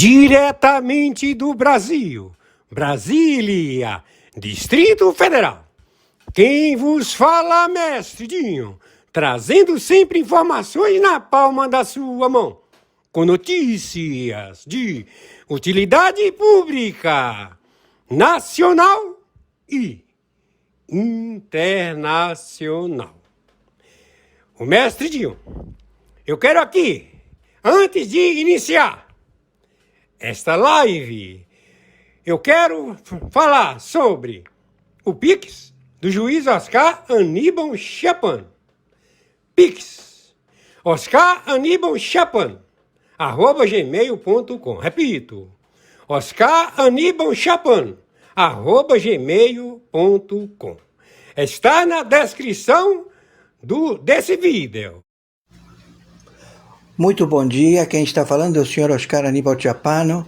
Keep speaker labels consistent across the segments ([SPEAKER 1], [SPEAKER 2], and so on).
[SPEAKER 1] Diretamente do Brasil, Brasília, Distrito Federal. Quem vos fala, mestre Dinho, trazendo sempre informações na palma da sua mão, com notícias de utilidade pública, nacional e internacional. O mestre Dinho, eu quero aqui, antes de iniciar esta live, eu quero falar sobre o Pix do juiz Oscar Aníbal Chapan. Pix, Oscar Aníbal Chapan, @gmail.com. Repito, Oscar Aníbal Chapan, @gmail.com. Está na descrição desse vídeo.
[SPEAKER 2] Muito bom dia, quem está falando é o senhor Oscar Aníbal Chapano,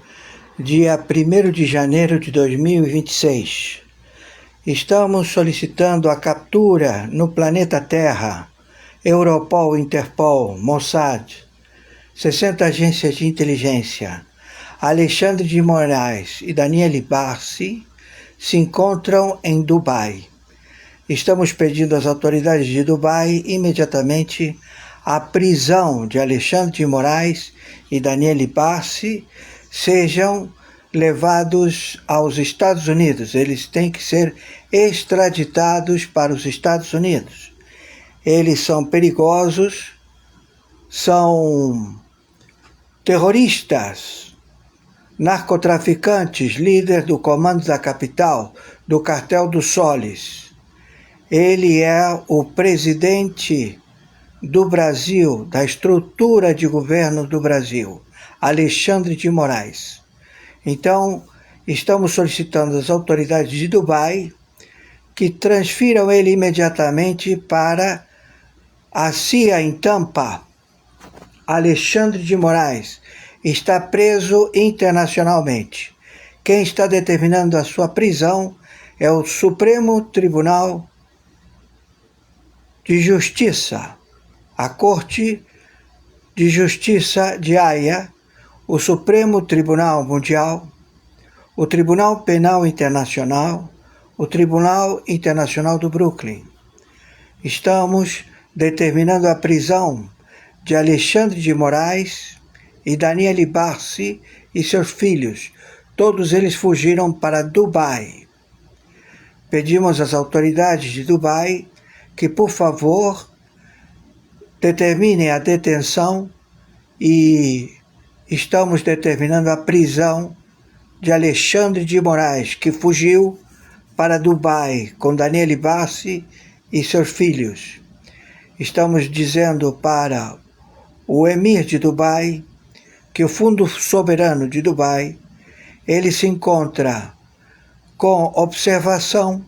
[SPEAKER 2] dia 1º de janeiro de 2026. Estamos solicitando a captura no planeta Terra, Europol, Interpol, Mossad, 60 agências de inteligência. Alexandre de Moraes e Daniele Barsi se encontram em Dubai. Estamos pedindo às autoridades de Dubai imediatamente a prisão de Alexandre de Moraes e Daniele Barsi sejam levados aos Estados Unidos. Eles têm que ser extraditados para os Estados Unidos. Eles são perigosos, são terroristas, narcotraficantes, líder do Comando da Capital, do Cartel dos Soles. Ele é o presidente do Brasil, da estrutura de governo do Brasil, Alexandre de Moraes. Então, estamos solicitando às autoridades de Dubai que transfiram ele imediatamente para a CIA em Tampa. Alexandre de Moraes está preso internacionalmente. Quem está determinando a sua prisão é o Supremo Tribunal de Justiça, a Corte de Justiça de Haia, o Supremo Tribunal Mundial, o Tribunal Penal Internacional, o Tribunal Internacional do Brooklyn. Estamos determinando a prisão de Alexandre de Moraes e Daniele Barsi e seus filhos. Todos eles fugiram para Dubai. Pedimos às autoridades de Dubai que, por favor, determinem a detenção e estamos determinando a prisão de Alexandre de Moraes, que fugiu para Dubai com Daniele Barsi e seus filhos. Estamos dizendo para o Emir de Dubai que o Fundo Soberano de Dubai ele se encontra com observação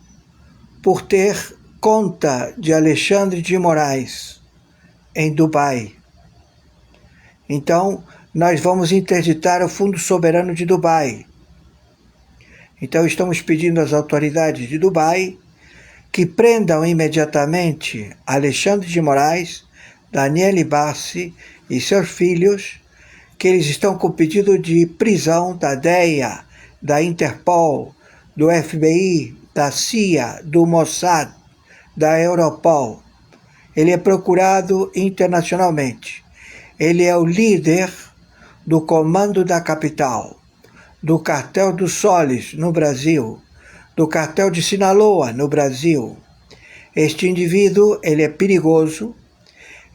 [SPEAKER 2] por ter conta de Alexandre de Moraes em Dubai. Então, nós vamos interditar o Fundo Soberano de Dubai. Então, estamos pedindo às autoridades de Dubai que prendam imediatamente Alexandre de Moraes, Daniele Barsi e seus filhos, que eles estão com pedido de prisão da DEA, da Interpol, do FBI, da CIA, do Mossad, da Europol. Ele é procurado internacionalmente. Ele é o líder do Comando da Capital, do Cartel dos Soles no Brasil, do Cartel de Sinaloa no Brasil. Este indivíduo, ele é perigoso.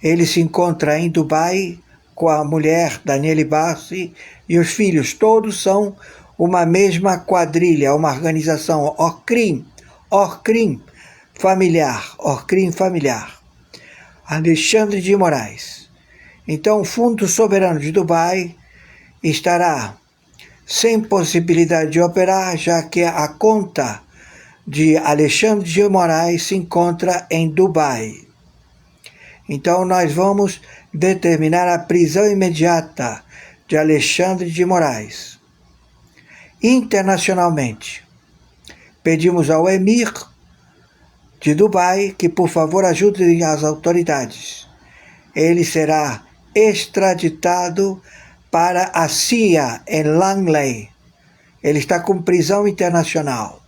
[SPEAKER 2] Ele se encontra em Dubai com a mulher Daniele Barsi e os filhos. Todos são uma mesma quadrilha, uma organização Orcrim familiar, Orcrim familiar. Alexandre de Moraes. Então, o Fundo Soberano de Dubai estará sem possibilidade de operar, já que a conta de Alexandre de Moraes se encontra em Dubai. Então, nós vamos determinar a prisão imediata de Alexandre de Moraes. Internacionalmente, pedimos ao Emir de Dubai que, por favor, ajudem as autoridades. Ele será extraditado para a CIA em Langley. Ele está com prisão internacional.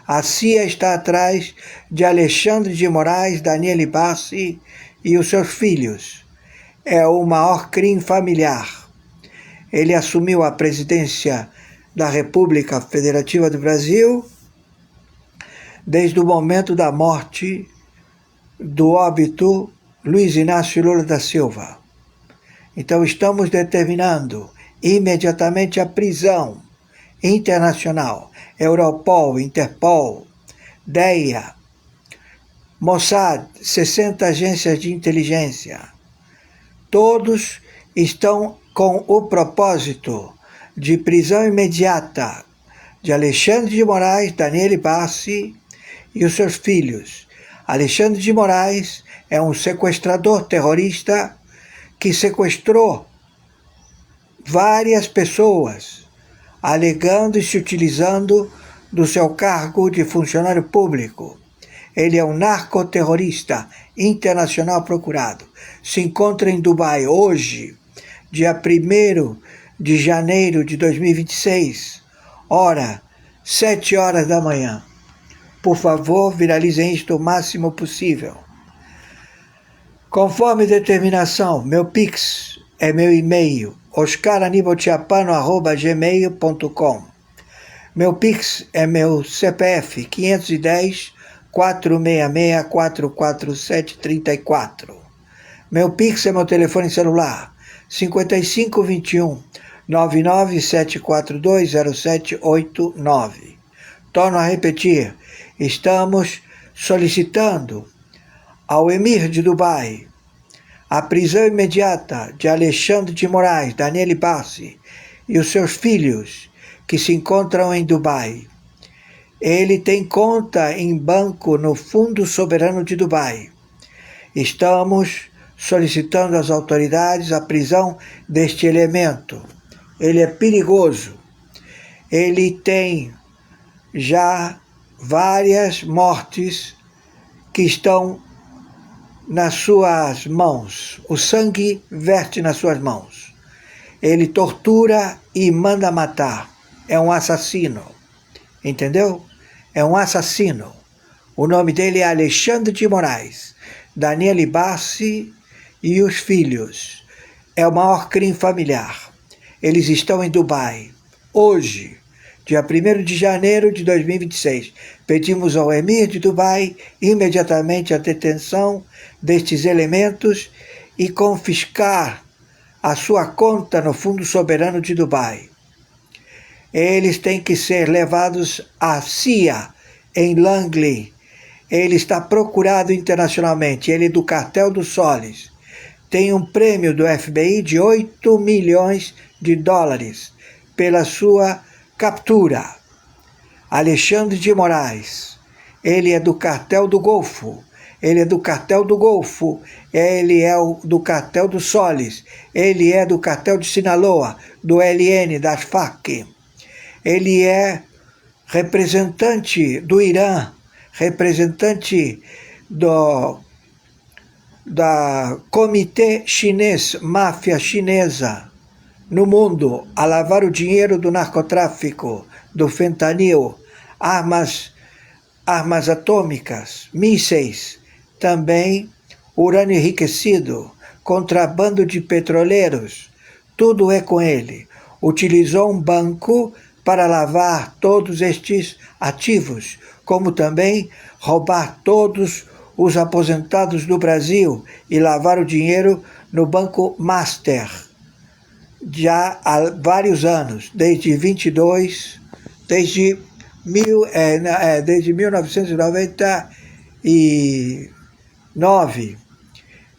[SPEAKER 2] A CIA está atrás de Alexandre de Moraes, Daniele Bassi e os seus filhos. É o maior crime familiar. Ele assumiu a presidência da República Federativa do Brasil desde o momento da morte do óbito Luiz Inácio Lula da Silva. Então estamos determinando imediatamente a prisão internacional, Europol, Interpol, DEA, Mossad, 60 agências de inteligência. Todos estão com o propósito de prisão imediata de Alexandre de Moraes, Daniele Bassi e os seus filhos. Alexandre de Moraes é um sequestrador terrorista que sequestrou várias pessoas, alegando e se utilizando do seu cargo de funcionário público. Ele é um narcoterrorista internacional procurado. Se encontra em Dubai hoje, dia 1º de janeiro de 2026, hora 7 horas da manhã. Por favor, viralizem isto o máximo possível. Conforme determinação, meu Pix é meu e-mail, oscaranibaltiapano@gmail.com. Meu Pix é meu CPF, 510-466-44734. Meu Pix é meu telefone celular, 5521-997420789. Torno a repetir, estamos solicitando ao Emir de Dubai a prisão imediata de Alexandre de Moraes, Daniele Bassi e os seus filhos que se encontram em Dubai. Ele tem conta em banco no Fundo Soberano de Dubai. Estamos solicitando às autoridades a prisão deste elemento. Ele é perigoso. Ele tem já várias mortes que estão nas suas mãos. O sangue verte nas suas mãos. Ele tortura e manda matar. É um assassino. Entendeu? É um assassino. O nome dele é Alexandre de Moraes, Daniele Bassi e os filhos. É o maior crime familiar. Eles estão em Dubai. Hoje, dia 1º de janeiro de 2026, pedimos ao Emir de Dubai imediatamente a detenção destes elementos e confiscar a sua conta no Fundo Soberano de Dubai. Eles têm que ser levados à CIA, em Langley. Ele está procurado internacionalmente, ele é do Cartel dos Soles. Tem um prêmio do FBI de 8 milhões de dólares pela sua captura. Alexandre de Moraes, ele é do Cartel do Golfo. Ele é do Cartel do Golfo, ele é do Cartel dos Soles, ele é do Cartel de Sinaloa, do LN, das Farc. Ele é representante do Irã, representante da Comitê Chinês, máfia chinesa, no mundo, a lavar o dinheiro do narcotráfico, do fentanil, armas atômicas, mísseis, também urânio enriquecido, contrabando de petroleiros, tudo é com ele. Utilizou um banco para lavar todos estes ativos, como também roubar todos os aposentados do Brasil e lavar o dinheiro no Banco Master, já há vários anos, desde 1999,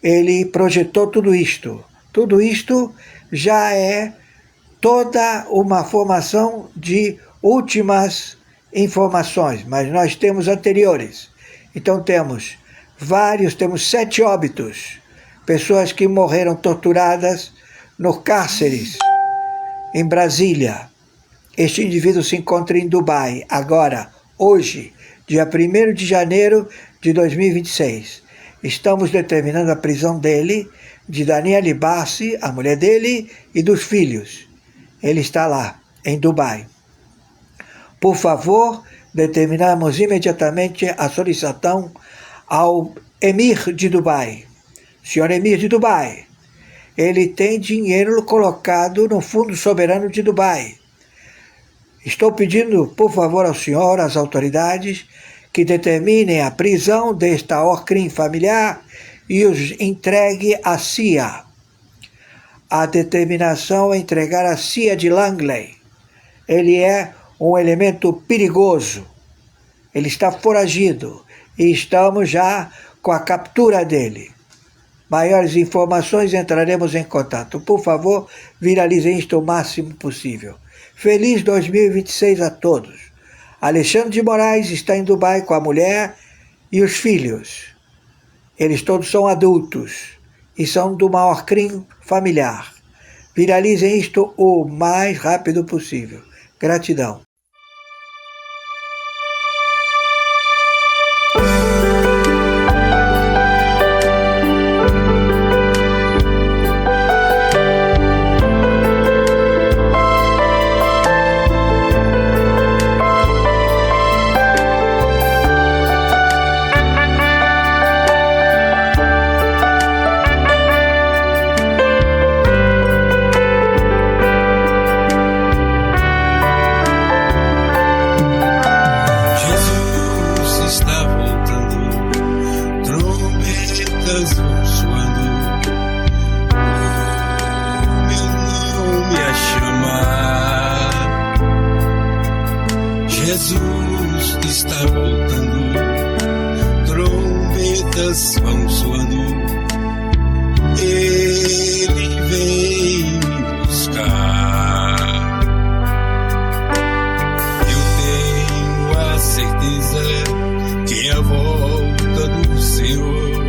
[SPEAKER 2] ele projetou tudo isto. Tudo isto já é toda uma formação de últimas informações, mas nós temos anteriores. Então temos 7 óbitos, pessoas que morreram torturadas nos cárceres em Brasília. Este indivíduo se encontra em Dubai, agora, hoje, dia 1º de janeiro de 2026. Estamos determinando a prisão dele de Daniele Bassi, a mulher dele, e dos filhos. Ele está lá, em Dubai. Por favor, determinamos imediatamente a solicitação ao Emir de Dubai. Senhor Emir de Dubai, ele tem dinheiro colocado no Fundo Soberano de Dubai. Estou pedindo, por favor, ao senhor, às autoridades, que determinem a prisão desta OCRIM familiar e os entregue à CIA. A determinação é entregar à CIA de Langley. Ele é um elemento perigoso. Ele está foragido e estamos já com a captura dele. Maiores informações entraremos em contato. Por favor, viralizem isto o máximo possível. Feliz 2026 a todos. Alexandre de Moraes está em Dubai com a mulher e os filhos. Eles todos são adultos e são do maior crime familiar. Viralizem isto o mais rápido possível. Gratidão.
[SPEAKER 3] Jesus está voltando, trombetas vão soando, Ele vem me buscar. Eu tenho a certeza que a volta do Senhor,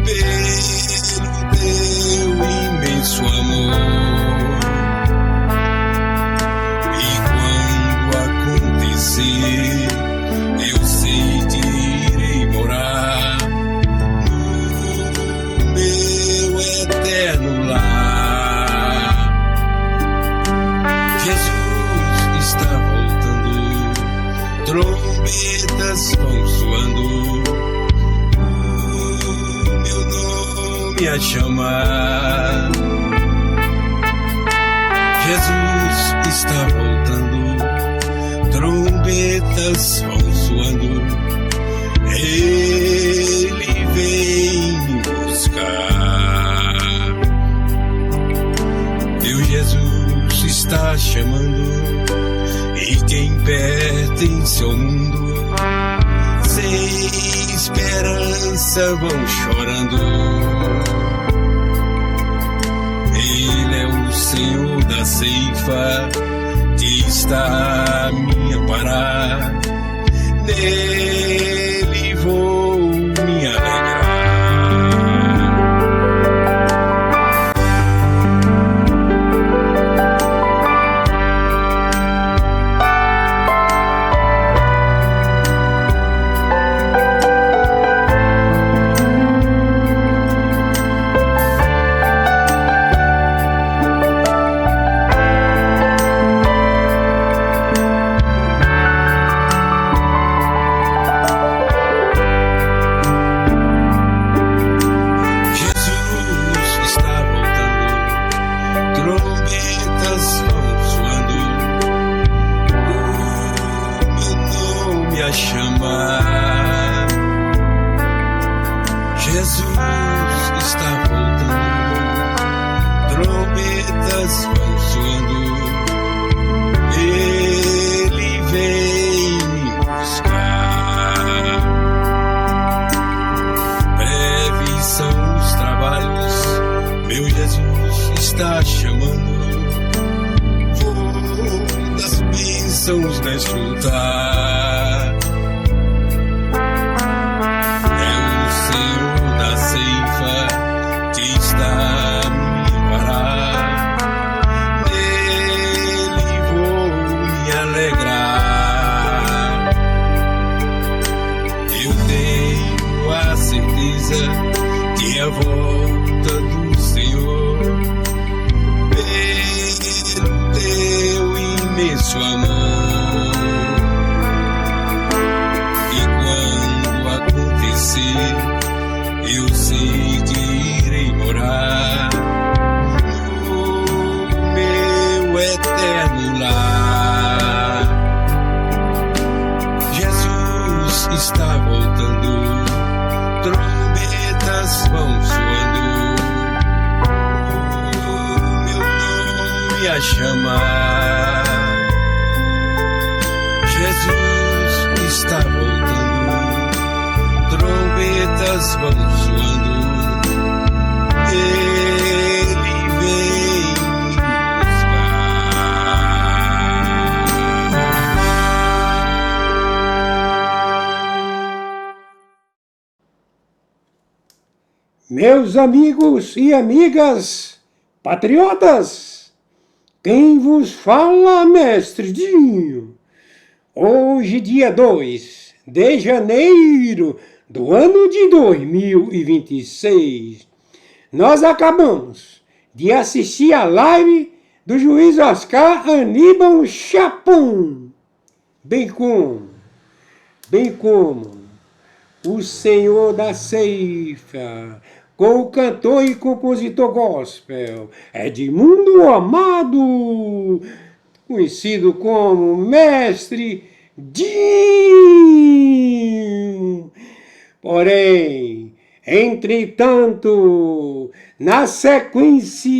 [SPEAKER 3] pelo teu imenso amor, eu sei que irei morar no meu eterno lar. Jesus está voltando, trombetas vão soando, o meu nome a chamar. Jesus está voltando, trombetas vão soando, Ele vem me buscar. Meu Jesus está chamando, e quem pertence ao mundo, sem esperança vão chorando. Ele é o Senhor da ceifa, que está a me amparar, nele vou me alegrar. Chamar. Jesus está voltando, trombetas vão soando, Ele vem me buscar. Breves são os trabalhos, meu Jesus está chamando, vou das bênçãos desfrutar. Eu tenho a certeza que a volta do nosso amor. E quando acontecer, eu sei que irei morar no meu eterno lar. Jesus está voltando, trombetas vão soando, o meu nome a chamar. Jesus está voltando, trombetas vão soando, Ele vem me buscar.
[SPEAKER 1] Meus amigos e amigas patriotas, quem vos fala, mestre Dinho? Hoje, dia 2 de janeiro do ano de 2026, nós acabamos de assistir a live do juiz Oscar Aníbal Chapon, bem como o Senhor da Ceifa, com o cantor e compositor gospel Edmundo Amado, conhecido como Mestre Dinho. Porém, entretanto, na sequência,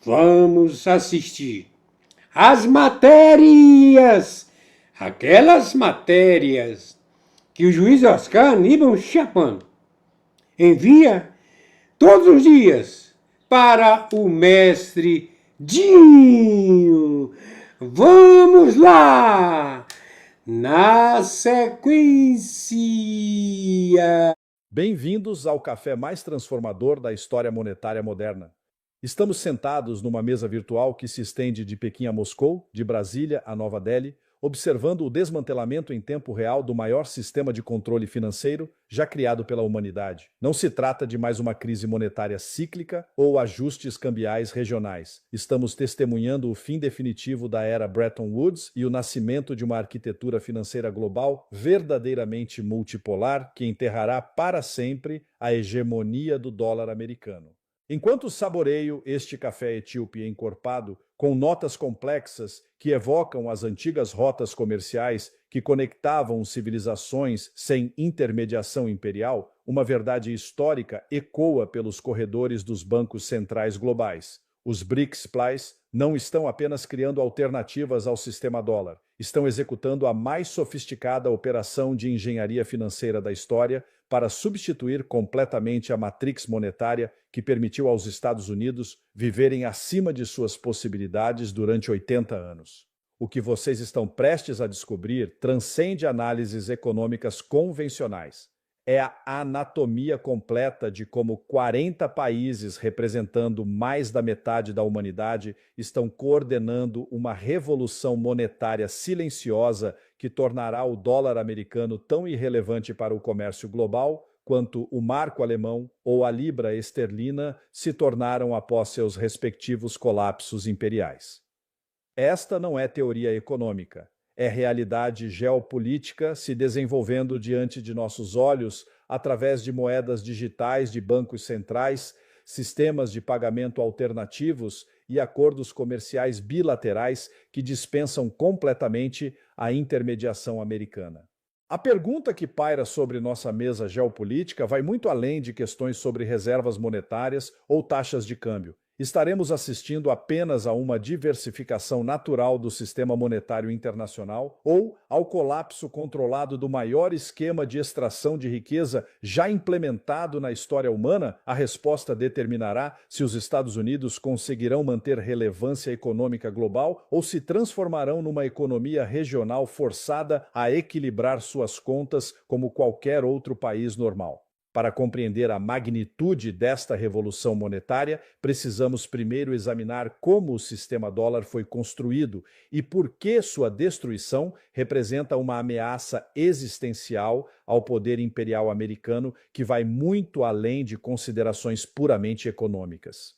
[SPEAKER 1] vamos assistir às matérias, aquelas matérias que o juiz Oscar Aníbal Chapon envia todos os dias para o mestre Dinho. Vamos lá! Na sequência.
[SPEAKER 4] Bem-vindos ao café mais transformador da história monetária moderna. Estamos sentados numa mesa virtual que se estende de Pequim a Moscou, de Brasília a Nova Delhi, observando o desmantelamento em tempo real do maior sistema de controle financeiro já criado pela humanidade. Não se trata de mais uma crise monetária cíclica ou ajustes cambiais regionais. Estamos testemunhando o fim definitivo da era Bretton Woods e o nascimento de uma arquitetura financeira global verdadeiramente multipolar que enterrará para sempre a hegemonia do dólar americano. Enquanto saboreio este café etíope encorpado, com notas complexas que evocam as antigas rotas comerciais que conectavam civilizações sem intermediação imperial, uma verdade histórica ecoa pelos corredores dos bancos centrais globais. Os BRICS não estão apenas criando alternativas ao sistema dólar, estão executando a mais sofisticada operação de engenharia financeira da história para substituir completamente a matrix monetária que permitiu aos Estados Unidos viverem acima de suas possibilidades durante 80 anos. O que vocês estão prestes a descobrir transcende análises econômicas convencionais. É a anatomia completa de como 40 países, representando mais da metade da humanidade, estão coordenando uma revolução monetária silenciosa que tornará o dólar americano tão irrelevante para o comércio global quanto o marco alemão ou a libra esterlina se tornaram após seus respectivos colapsos imperiais. Esta não é teoria econômica. É realidade geopolítica se desenvolvendo diante de nossos olhos através de moedas digitais de bancos centrais, sistemas de pagamento alternativos e acordos comerciais bilaterais que dispensam completamente a intermediação americana. A pergunta que paira sobre nossa mesa geopolítica vai muito além de questões sobre reservas monetárias ou taxas de câmbio. Estaremos assistindo apenas a uma diversificação natural do sistema monetário internacional ou ao colapso controlado do maior esquema de extração de riqueza já implementado na história humana? A resposta determinará se os Estados Unidos conseguirão manter relevância econômica global ou se transformarão numa economia regional forçada a equilibrar suas contas como qualquer outro país normal. Para compreender a magnitude desta revolução monetária, precisamos primeiro examinar como o sistema dólar foi construído e por que sua destruição representa uma ameaça existencial ao poder imperial americano que vai muito além de considerações puramente econômicas.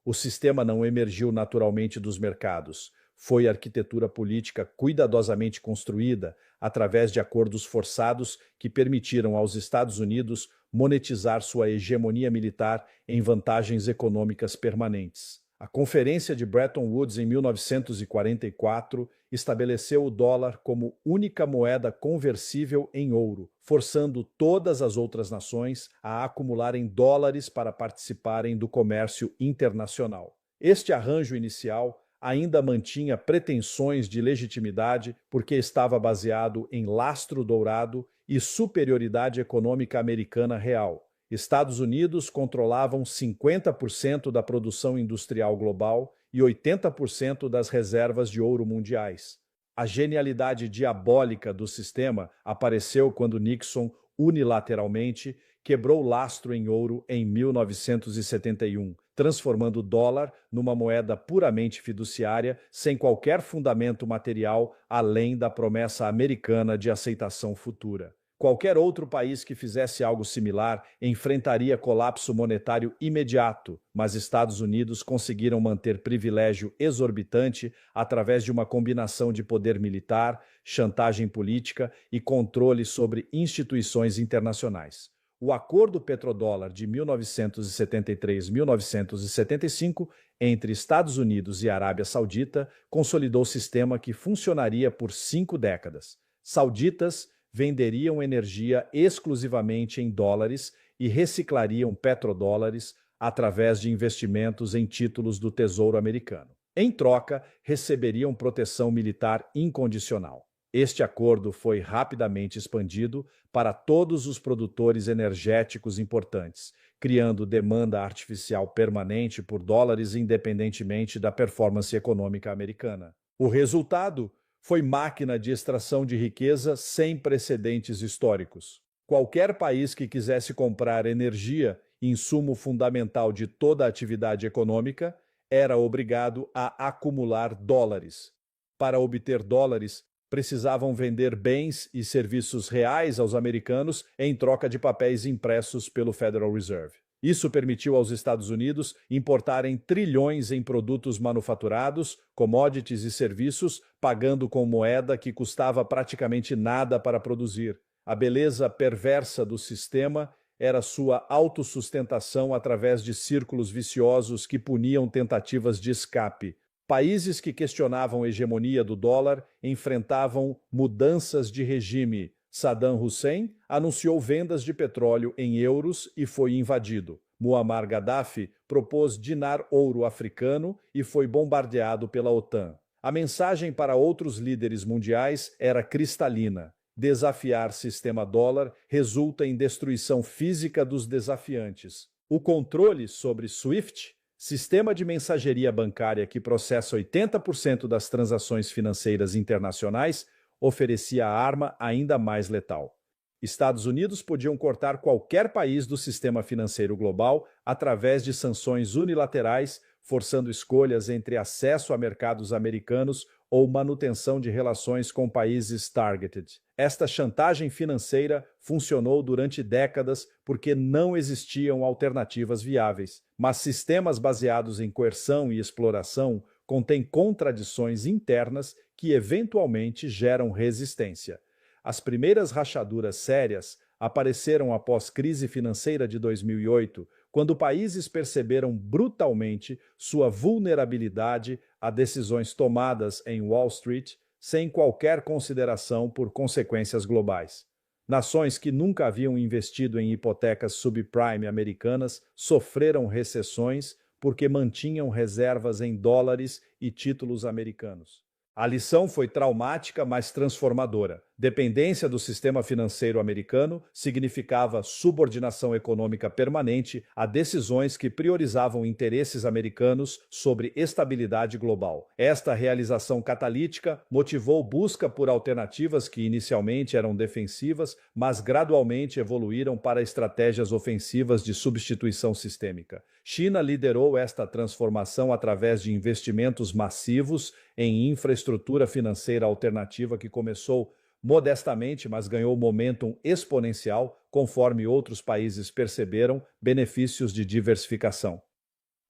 [SPEAKER 4] O sistema não emergiu naturalmente dos mercados. foi arquitetura política cuidadosamente construída através de acordos forçados que permitiram aos Estados Unidos monetizar sua hegemonia militar em vantagens econômicas permanentes. A Conferência de Bretton Woods, em 1944, estabeleceu o dólar como única moeda conversível em ouro, forçando todas as outras nações a acumularem dólares para participarem do comércio internacional. Este arranjo inicial ainda mantinha pretensões de legitimidade porque estava baseado em lastro dourado e superioridade econômica americana real. Estados Unidos controlavam 50% da produção industrial global e 80% das reservas de ouro mundiais. A genialidade diabólica do sistema apareceu quando Nixon, unilateralmente, quebrou o lastro em ouro em 1971, transformando o dólar numa moeda puramente fiduciária, sem qualquer fundamento material, além da promessa americana de aceitação futura. Qualquer outro país que fizesse algo similar enfrentaria colapso monetário imediato, mas Estados Unidos conseguiram manter privilégio exorbitante através de uma combinação de poder militar, chantagem política e controle sobre instituições internacionais. O Acordo Petrodólar de 1973-1975 entre Estados Unidos e Arábia Saudita consolidou o sistema que funcionaria por 5 décadas. Sauditas venderiam energia exclusivamente em dólares e reciclariam petrodólares através de investimentos em títulos do Tesouro Americano. Em troca, receberiam proteção militar incondicional. Este acordo foi rapidamente expandido para todos os produtores energéticos importantes, criando demanda artificial permanente por dólares independentemente da performance econômica americana. O resultado foi máquina de extração de riqueza sem precedentes históricos. Qualquer país que quisesse comprar energia, insumo fundamental de toda a atividade econômica, era obrigado a acumular dólares. Para obter dólares, precisavam vender bens e serviços reais aos americanos em troca de papéis impressos pelo Federal Reserve. Isso permitiu aos Estados Unidos importarem trilhões em produtos manufaturados, commodities e serviços, pagando com moeda que custava praticamente nada para produzir. A beleza perversa do sistema era sua autossustentação através de círculos viciosos que puniam tentativas de escape. Países que questionavam a hegemonia do dólar enfrentavam mudanças de regime. Saddam Hussein anunciou vendas de petróleo em euros e foi invadido. Muammar Gaddafi propôs dinar ouro africano e foi bombardeado pela OTAN. A mensagem para outros líderes mundiais era cristalina: desafiar sistema dólar resulta em destruição física dos desafiantes. O controle sobre SWIFT, sistema de mensageria bancária que processa 80% das transações financeiras internacionais, oferecia a arma ainda mais letal. Estados Unidos podiam cortar qualquer país do sistema financeiro global através de sanções unilaterais, forçando escolhas entre acesso a mercados americanos ou manutenção de relações com países targeted. Esta chantagem financeira funcionou durante décadas porque não existiam alternativas viáveis, mas sistemas baseados em coerção e exploração contêm contradições internas que eventualmente geram resistência. As primeiras rachaduras sérias apareceram após a crise financeira de 2008, quando países perceberam brutalmente sua vulnerabilidade a decisões tomadas em Wall Street sem qualquer consideração por consequências globais. Nações que nunca haviam investido em hipotecas subprime americanas sofreram recessões porque mantinham reservas em dólares e títulos americanos. A lição foi traumática, mas transformadora. Dependência do sistema financeiro americano significava subordinação econômica permanente a decisões que priorizavam interesses americanos sobre estabilidade global. Esta realização catalítica motivou busca por alternativas que inicialmente eram defensivas, mas gradualmente evoluíram para estratégias ofensivas de substituição sistêmica. China liderou esta transformação através de investimentos massivos em infraestrutura financeira alternativa que começou modestamente, mas ganhou momentum exponencial conforme outros países perceberam benefícios de diversificação.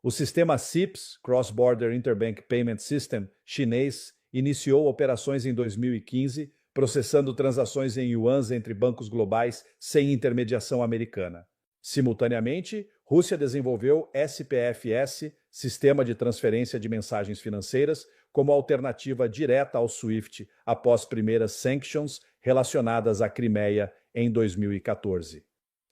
[SPEAKER 4] O sistema CIPS, Cross-Border Interbank Payment System, chinês, iniciou operações em 2015, processando transações em yuans entre bancos globais sem intermediação americana. Simultaneamente, Rússia desenvolveu SPFS, Sistema de Transferência de Mensagens Financeiras, como alternativa direta ao SWIFT após primeiras sanctions relacionadas à Crimeia em 2014.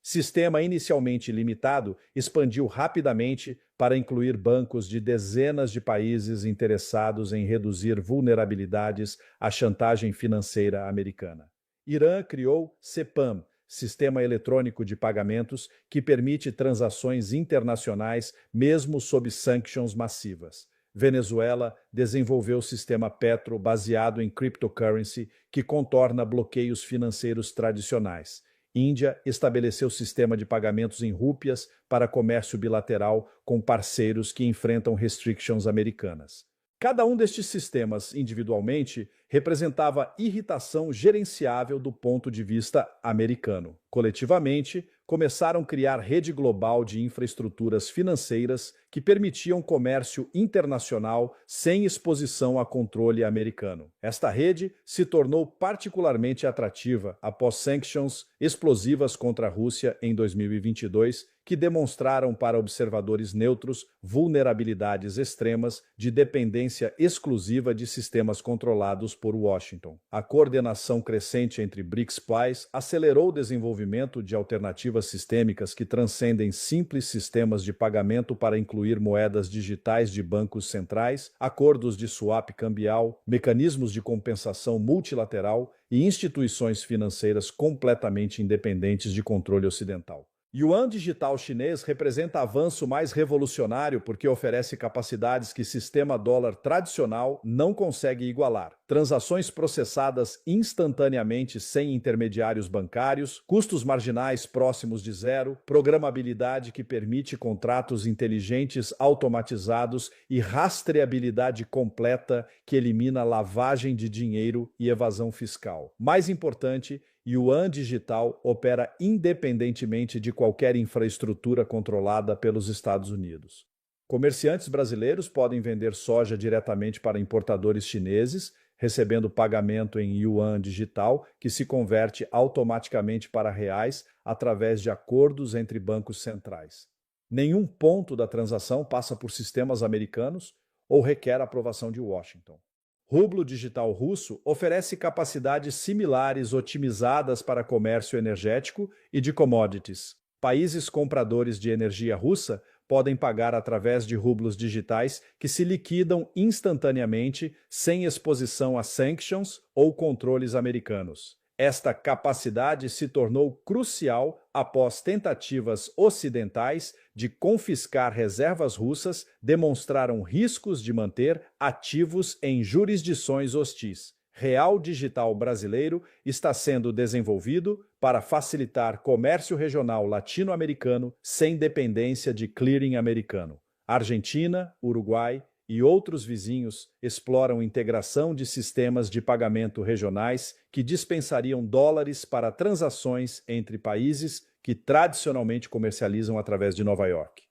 [SPEAKER 4] Sistema inicialmente limitado, expandiu rapidamente para incluir bancos de dezenas de países interessados em reduzir vulnerabilidades à chantagem financeira americana. Irã criou CEPAM, Sistema Eletrônico de Pagamentos, que permite transações internacionais mesmo sob sanctions massivas. Venezuela desenvolveu o sistema Petro baseado em cryptocurrency, que contorna bloqueios financeiros tradicionais. Índia estabeleceu sistema de pagamentos em rúpias para comércio bilateral com parceiros que enfrentam restrictions americanas. Cada um destes sistemas, individualmente, representava irritação gerenciável do ponto de vista americano. Coletivamente, começaram a criar rede global de infraestruturas financeiras que permitiam comércio internacional sem exposição a controle americano. Esta rede se tornou particularmente atrativa após sanctions explosivas contra a Rússia em 2022, que demonstraram para observadores neutros vulnerabilidades extremas de dependência exclusiva de sistemas controlados por Washington. A coordenação crescente entre BRICS Plus acelerou o desenvolvimento de alternativas sistêmicas que transcendem simples sistemas de pagamento para incluir moedas digitais de bancos centrais, acordos de swap cambial, mecanismos de compensação multilateral e instituições financeiras completamente independentes de controle ocidental. Yuan digital chinês representa avanço mais revolucionário porque oferece capacidades que sistema dólar tradicional não consegue igualar. Transações processadas instantaneamente sem intermediários bancários, custos marginais próximos de zero, programabilidade que permite contratos inteligentes automatizados e rastreabilidade completa que elimina lavagem de dinheiro e evasão fiscal. Mais importante, Yuan digital opera independentemente de qualquer infraestrutura controlada pelos Estados Unidos. Comerciantes brasileiros podem vender soja diretamente para importadores chineses, recebendo pagamento em Yuan digital, que se converte automaticamente para reais através de acordos entre bancos centrais. Nenhum ponto da transação passa por sistemas americanos ou requer aprovação de Washington. Rublo digital russo oferece capacidades similares otimizadas para comércio energético e de commodities. Países compradores de energia russa podem pagar através de rublos digitais que se liquidam instantaneamente sem exposição a sanctions ou controles americanos. Esta capacidade se tornou crucial após tentativas ocidentais de confiscar reservas russas demonstraram riscos de manter ativos em jurisdições hostis. Real digital brasileiro está sendo desenvolvido para facilitar comércio regional latino-americano sem dependência de clearing americano. Argentina, Uruguai e outros vizinhos exploram integração de sistemas de pagamento regionais que dispensariam dólares para transações entre países que tradicionalmente comercializam através de Nova York.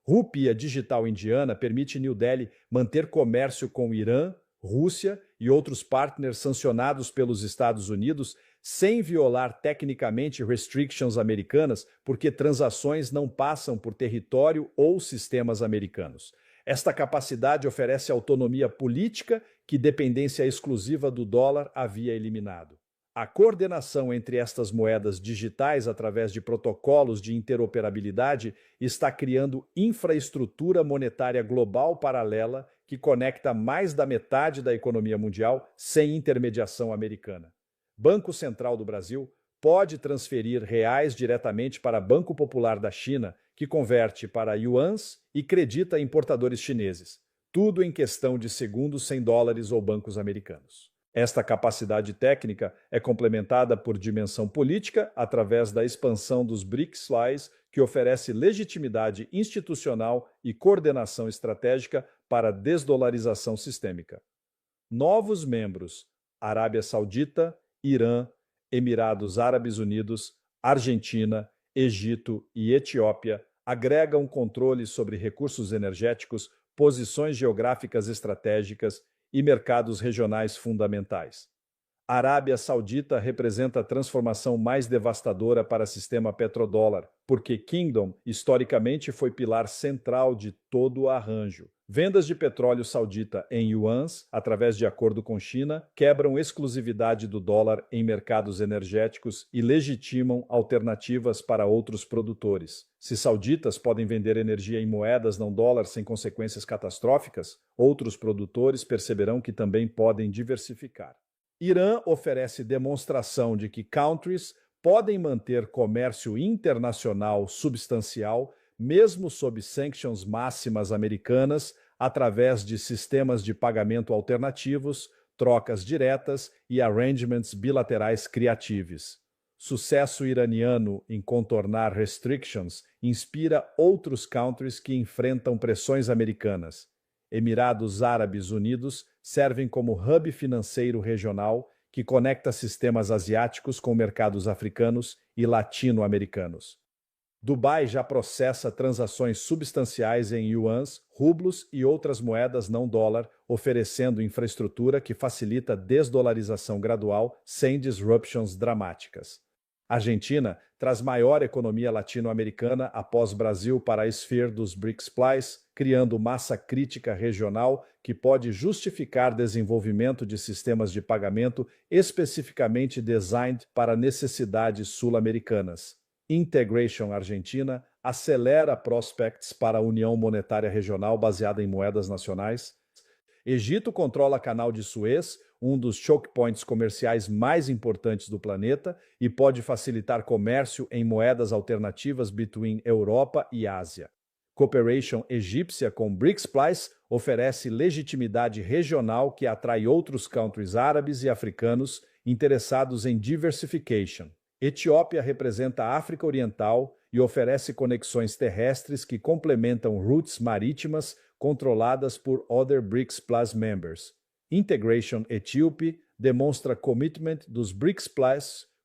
[SPEAKER 4] Rúpia digital indiana permite New Delhi manter comércio com Irã, Rússia e outros partners sancionados pelos Estados Unidos sem violar tecnicamente restrictions americanas, porque transações não passam por território ou sistemas americanos. Esta capacidade oferece autonomia política que dependência exclusiva do dólar havia eliminado. A coordenação entre estas moedas digitais através de protocolos de interoperabilidade está criando infraestrutura monetária global paralela que conecta mais da metade da economia mundial sem intermediação americana. Banco Central do Brasil pode transferir reais diretamente para Banco Popular da China, que converte para yuans e credita importadores chineses. Tudo em questão de segundos sem dólares ou bancos americanos. Esta capacidade técnica é complementada por dimensão política através da expansão dos BRICS Plus, que oferece legitimidade institucional e coordenação estratégica para desdolarização sistêmica. Novos membros: Arábia Saudita, Irã, Emirados Árabes Unidos, Argentina, Egito e Etiópia agregam controle sobre recursos energéticos, posições geográficas estratégicas e mercados regionais fundamentais. A Arábia Saudita representa a transformação mais devastadora para o sistema petrodólar, porque Kingdom historicamente foi pilar central de todo o arranjo. Vendas de petróleo saudita em yuans, através de acordo com China, quebram exclusividade do dólar em mercados energéticos e legitimam alternativas para outros produtores. Se sauditas podem vender energia em moedas não dólar sem consequências catastróficas, outros produtores perceberão que também podem diversificar. Irã oferece demonstração de que countries podem manter comércio internacional substancial, mesmo sob sanctions máximas americanas, através de sistemas de pagamento alternativos, trocas diretas e arrangements bilaterais criativos. Sucesso iraniano em contornar restrictions inspira outros countries que enfrentam pressões americanas. Emirados Árabes Unidos servem como hub financeiro regional que conecta sistemas asiáticos com mercados africanos e latino-americanos. Dubai já processa transações substanciais em yuans, rublos e outras moedas não dólar, oferecendo infraestrutura que facilita a desdolarização gradual sem disruptions dramáticas. A Argentina traz maior economia latino-americana após Brasil para a esfera dos BRICS+, criando massa crítica regional que pode justificar desenvolvimento de sistemas de pagamento especificamente designed para necessidades sul-americanas. Integration Argentina acelera prospects para a União Monetária Regional baseada em moedas nacionais. Egito controla Canal de Suez, um dos choke points comerciais mais importantes do planeta, e pode facilitar comércio em moedas alternativas between Europa e Ásia. Cooperation egípcia com BRICS+ oferece legitimidade regional que atrai outros countries árabes e africanos interessados em diversification. Etiópia representa a África Oriental e oferece conexões terrestres que complementam routes marítimas controladas por other BRICS+ members. Integration Etíope demonstra commitment dos BRICS+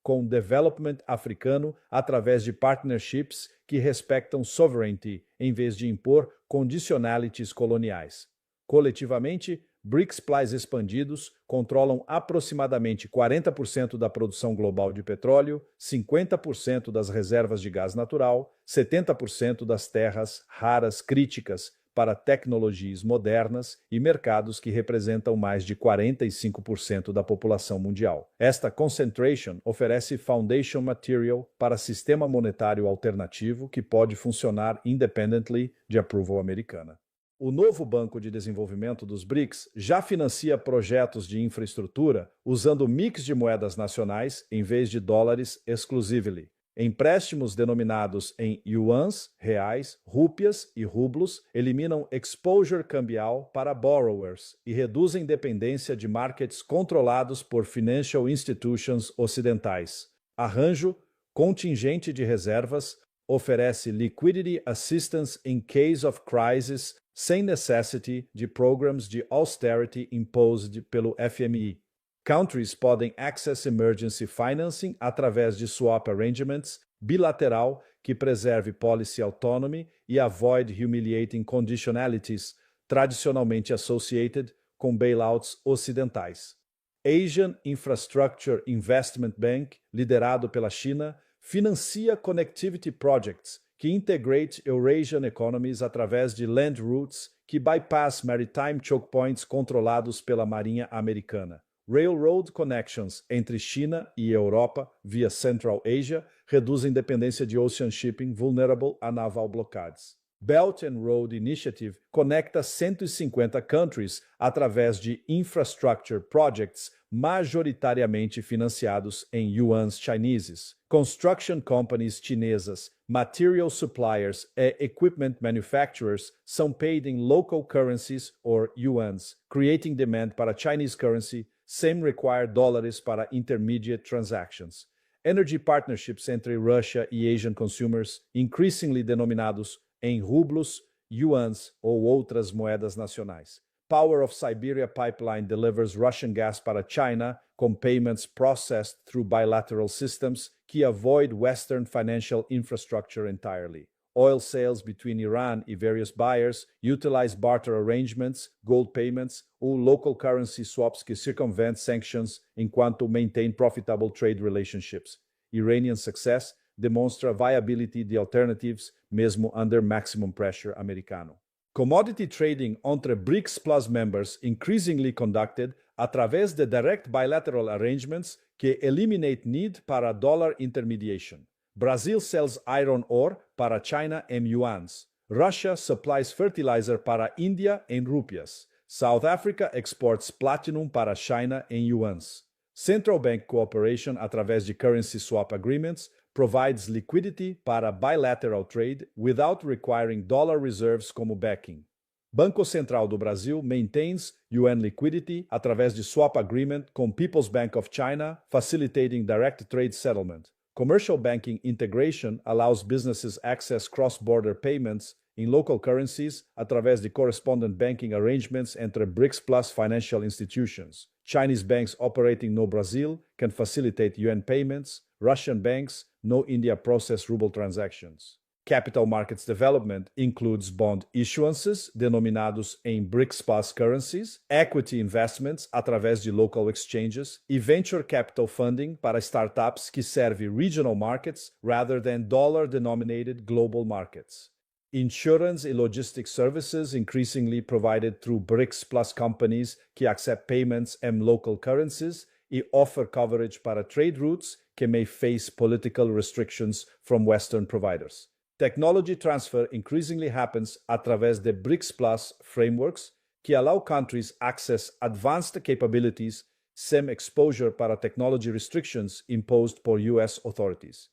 [SPEAKER 4] com o development africano através de partnerships que respectam sovereignty em vez de impor conditionalities coloniais. Coletivamente, BRICS+ expandidos controlam aproximadamente 40% da produção global de petróleo, 50% das reservas de gás natural, 70% das terras raras críticas para tecnologias modernas e mercados que representam mais de 45% da população mundial. Esta concentration oferece foundation material para sistema monetário alternativo que pode funcionar independently de approval americana. O novo Banco de Desenvolvimento dos BRICS já financia projetos de infraestrutura usando mix de moedas nacionais em vez de dólares exclusively. Empréstimos denominados em yuans, reais, rúpias e rublos eliminam exposure cambial para borrowers e reduzem dependência de markets controlados por financial institutions ocidentais. Arranjo contingente de reservas oferece liquidity assistance in case of crisis sem necessity de programs de austerity imposed pelo FMI. Countries podem access emergency financing através de swap arrangements bilateral que preserve policy autonomy e avoid humiliating conditionalities tradicionalmente associated com bailouts ocidentais. Asian Infrastructure Investment Bank, liderado pela China, financia connectivity projects que integrate Eurasian economies através de land routes que bypass maritime choke points controlados pela Marinha Americana. Railroad connections entre China e Europa via Central Asia reduzem dependência de ocean shipping vulnerable a naval blockades. Belt and Road Initiative conecta 150 countries através de infrastructure projects majoritariamente financiados em yuans chineses. Construction companies chinesas, material suppliers e equipment manufacturers são paid in local currencies or yuans, creating demand para Chinese currency sem require dólares para intermediate transactions. Energy partnerships entre Russia e Asian consumers, increasingly denominados em rublos, yuans ou outras moedas nacionais. Power of Siberia Pipeline delivers Russian gas para China com payments processed through bilateral systems que avoid Western financial infrastructure entirely. oil sales between Iran e various buyers, utilize barter arrangements, gold payments ou local currency swaps que circumvent sanctions enquanto maintain profitable trade relationships. Iranian success demonstra viability de alternatives mesmo under maximum pressure americano. Commodity trading entre BRICS Plus members increasingly conducted através de direct bilateral arrangements que eliminate need para dollar intermediation. Brazil sells iron ore para China em yuans. Russia supplies fertilizer para India em rupias. South Africa exports platinum para China em yuans. Central bank cooperation através de currency swap agreements provides liquidity para bilateral trade without requiring dollar reserves como backing. Banco Central do Brasil maintains yuan liquidity através de swap agreement com People's Bank of China, facilitating direct trade settlement. Commercial banking integration allows businesses access cross-border payments em local currencies através de correspondent banking arrangements entre BRICS Plus financial institutions. Chinese banks operating no Brazil can facilitate yuan payments. Russian banks no India process ruble transactions. Capital markets development includes bond issuances denominados em BRICS Plus currencies, equity investments através de local exchanges e venture capital funding para startups que servem regional markets rather than dollar-denominated global markets. Insurance and logistics services increasingly provided through BRICS Plus companies que accept payments in local currencies e offer coverage para trade routes que may face political restrictions from Western providers. Technology transfer increasingly happens através de BRICS Plus frameworks que allow countries access advanced capabilities sem exposure para technology restrictions imposed por US authorities.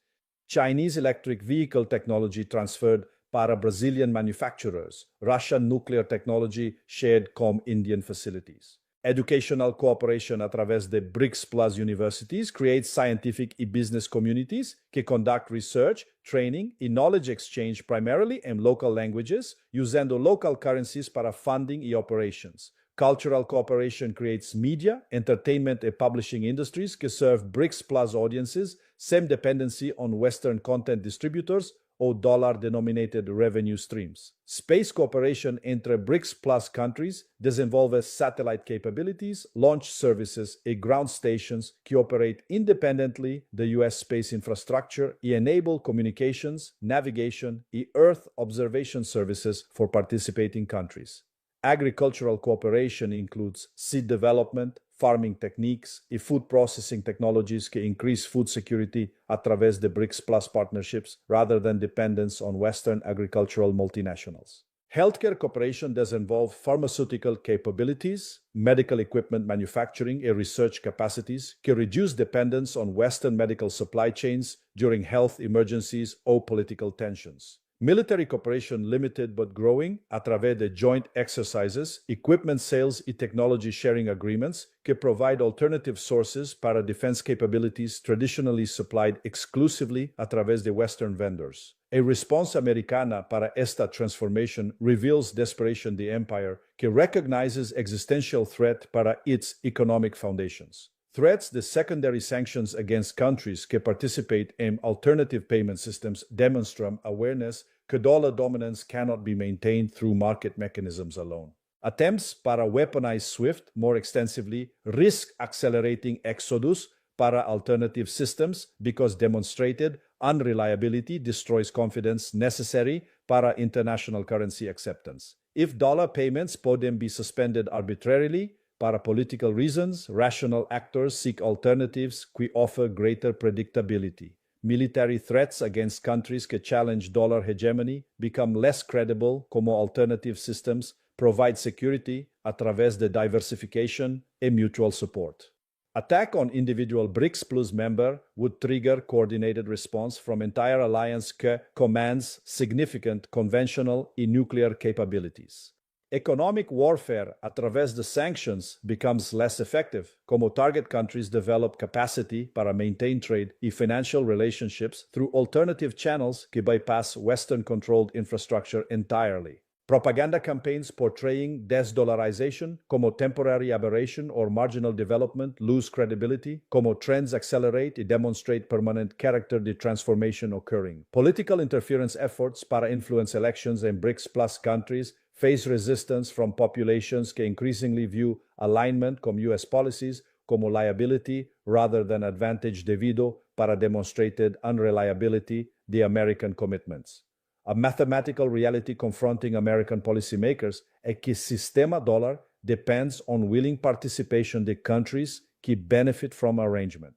[SPEAKER 4] Chinese electric vehicle technology transferred para Brazilian manufacturers, Russian nuclear technology shared com Indian facilities. Educational cooperation através de BRICS Plus universities creates scientific e business communities que conduct research, training e knowledge exchange primarily in local languages, usando local currencies para funding e operations. Cultural cooperation creates media, entertainment and publishing industries que serve BRICS Plus audiences sem dependency on Western content distributors ou dollar-denominated revenue streams. Space cooperation entre BRICS Plus countries desenvolve satellite capabilities, launch services e ground stations que operate independently the US space infrastructure e enable communications, navigation e Earth observation services for participating countries. Agricultural cooperation includes seed development, farming techniques e food processing technologies que increase food security através de BRICS Plus partnerships rather than dependence on Western agricultural multinationals. Healthcare cooperation desenvolve pharmaceutical capabilities, medical equipment manufacturing and research capacities que reduce dependence on Western medical supply chains during health emergencies or political tensions. Military cooperation limited but growing através de joint exercises, equipment sales e technology sharing agreements que provide alternative sources para defense capabilities traditionally supplied exclusively através de Western vendors. A response americana para esta transformation reveals desperation the empire que recognizes existential threat para its economic foundations. Threats de secondary sanctions against countries que participate in alternative payment systems demonstrate awareness que dollar dominance cannot be maintained through market mechanisms alone. Attempts para weaponize SWIFT more extensively risk accelerating exodus para alternative systems because demonstrated unreliability destroys confidence necessary para international currency acceptance. If dollar payments podem be suspended arbitrarily, para political reasons, rational actors seek alternatives que offer greater predictability. Military threats against countries que challenge dollar hegemony become less credible como alternative systems provide security através de diversification e mutual support. Attack on individual BRICS Plus member would trigger coordinated response from entire alliance que commands significant conventional and nuclear capabilities. Economic warfare através de sanctions becomes less effective, como target countries develop capacity para maintain trade e financial relationships through alternative channels que bypass Western-controlled infrastructure entirely. Propaganda campaigns portraying desdollarization como temporary aberration or marginal development lose credibility, como trends accelerate e demonstrate permanent character de transformation occurring. Political interference efforts para influence elections in BRICS Plus countries face resistance from populations que increasingly view alignment com US policies como liability rather than advantage devido para demonstrated unreliability de American commitments. A mathematical reality confronting American policymakers é que sistema dólar depends on willing participation de countries que benefit from arrangement.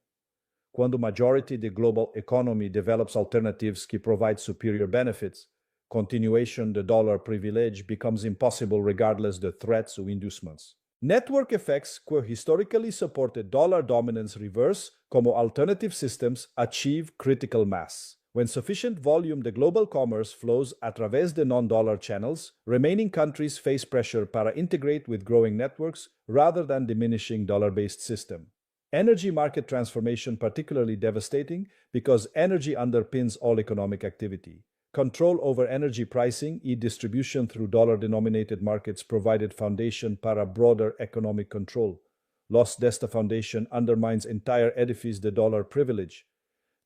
[SPEAKER 4] Quando majority the global economy develops alternatives que provide superior benefits, continuation the dollar privilege becomes impossible regardless the threats or inducements. Network effects que historically supported dollar dominance reverse como alternative systems achieve critical mass. When sufficient volume de global commerce flows através de non-dollar channels, remaining countries face pressure para integrate with growing networks rather than diminishing dollar-based system. Energy market transformation particularly devastating because energy underpins all economic activity. Control over energy pricing e distribution through dollar-denominated markets provided foundation para broader economic control. Loss desta foundation undermines entire edifice de dollar privilege.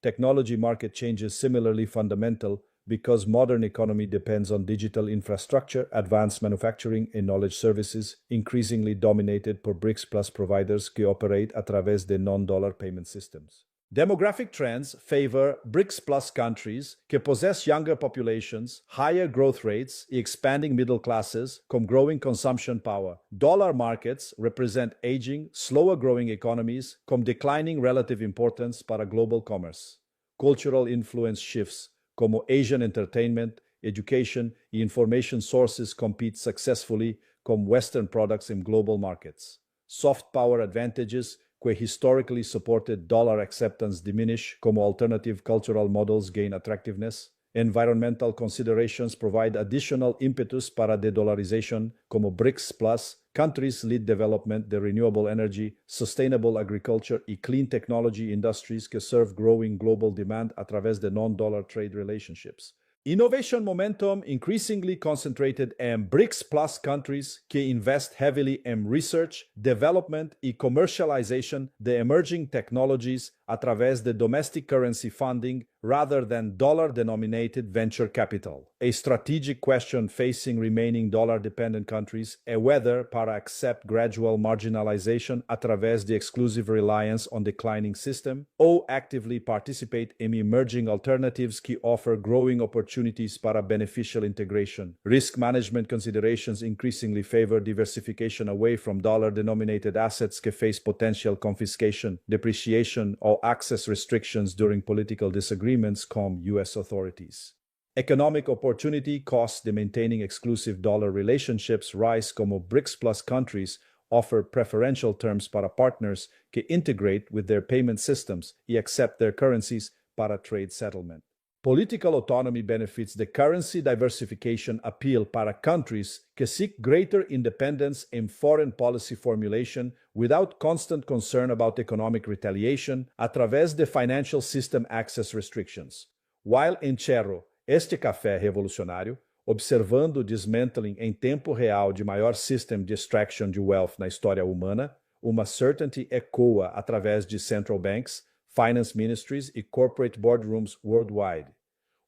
[SPEAKER 4] Technology market changes similarly fundamental because modern economy depends on digital infrastructure, advanced manufacturing and knowledge services, increasingly dominated por BRICS Plus providers que operate através de non-dollar payment systems. Demographic trends favor BRICS Plus countries que possess younger populations, higher growth rates e expanding middle classes com growing consumption power. Dollar markets represent aging, slower growing economies com declining relative importance para global commerce. Cultural influence shifts, como Asian entertainment, education e information sources compete successfully com Western products in global markets. Soft power advantages que historically supported dollar acceptance diminish como alternative cultural models gain attractiveness. Environmental considerations provide additional impetus para de-dollarization como BRICS Plus countries lead development de renewable energy, sustainable agriculture e clean technology industries que serve growing global demand através de non-dollar trade relationships. Innovation momentum increasingly concentrated in BRICS Plus countries que invest heavily in research, development e commercialization de emerging technologies através de domestic currency funding rather than dollar-denominated venture capital. A strategic question facing remaining dollar-dependent countries é whether para accept gradual marginalization através de exclusive reliance on declining system ou actively participate in emerging alternatives que offer growing opportunities para beneficial integration. Risk management considerations increasingly favor diversification away from dollar-denominated assets que face potential confiscation, depreciation, or access restrictions during political disagreements com U.S. authorities. Economic opportunity costs de maintaining exclusive dollar relationships rise como BRICS Plus countries offer preferential terms para partners que integrate with their payment systems e accept their currencies para trade settlement. Political autonomy benefits the currency diversification appeal para countries que seek greater independence in foreign policy formulation without constant concern about economic retaliation através de financial system access restrictions. While encerro este café revolucionário, observando o dismantling em tempo real de maior system de extraction de wealth na história humana, uma certainty ecoa através de central banks, finance ministries e corporate boardrooms worldwide.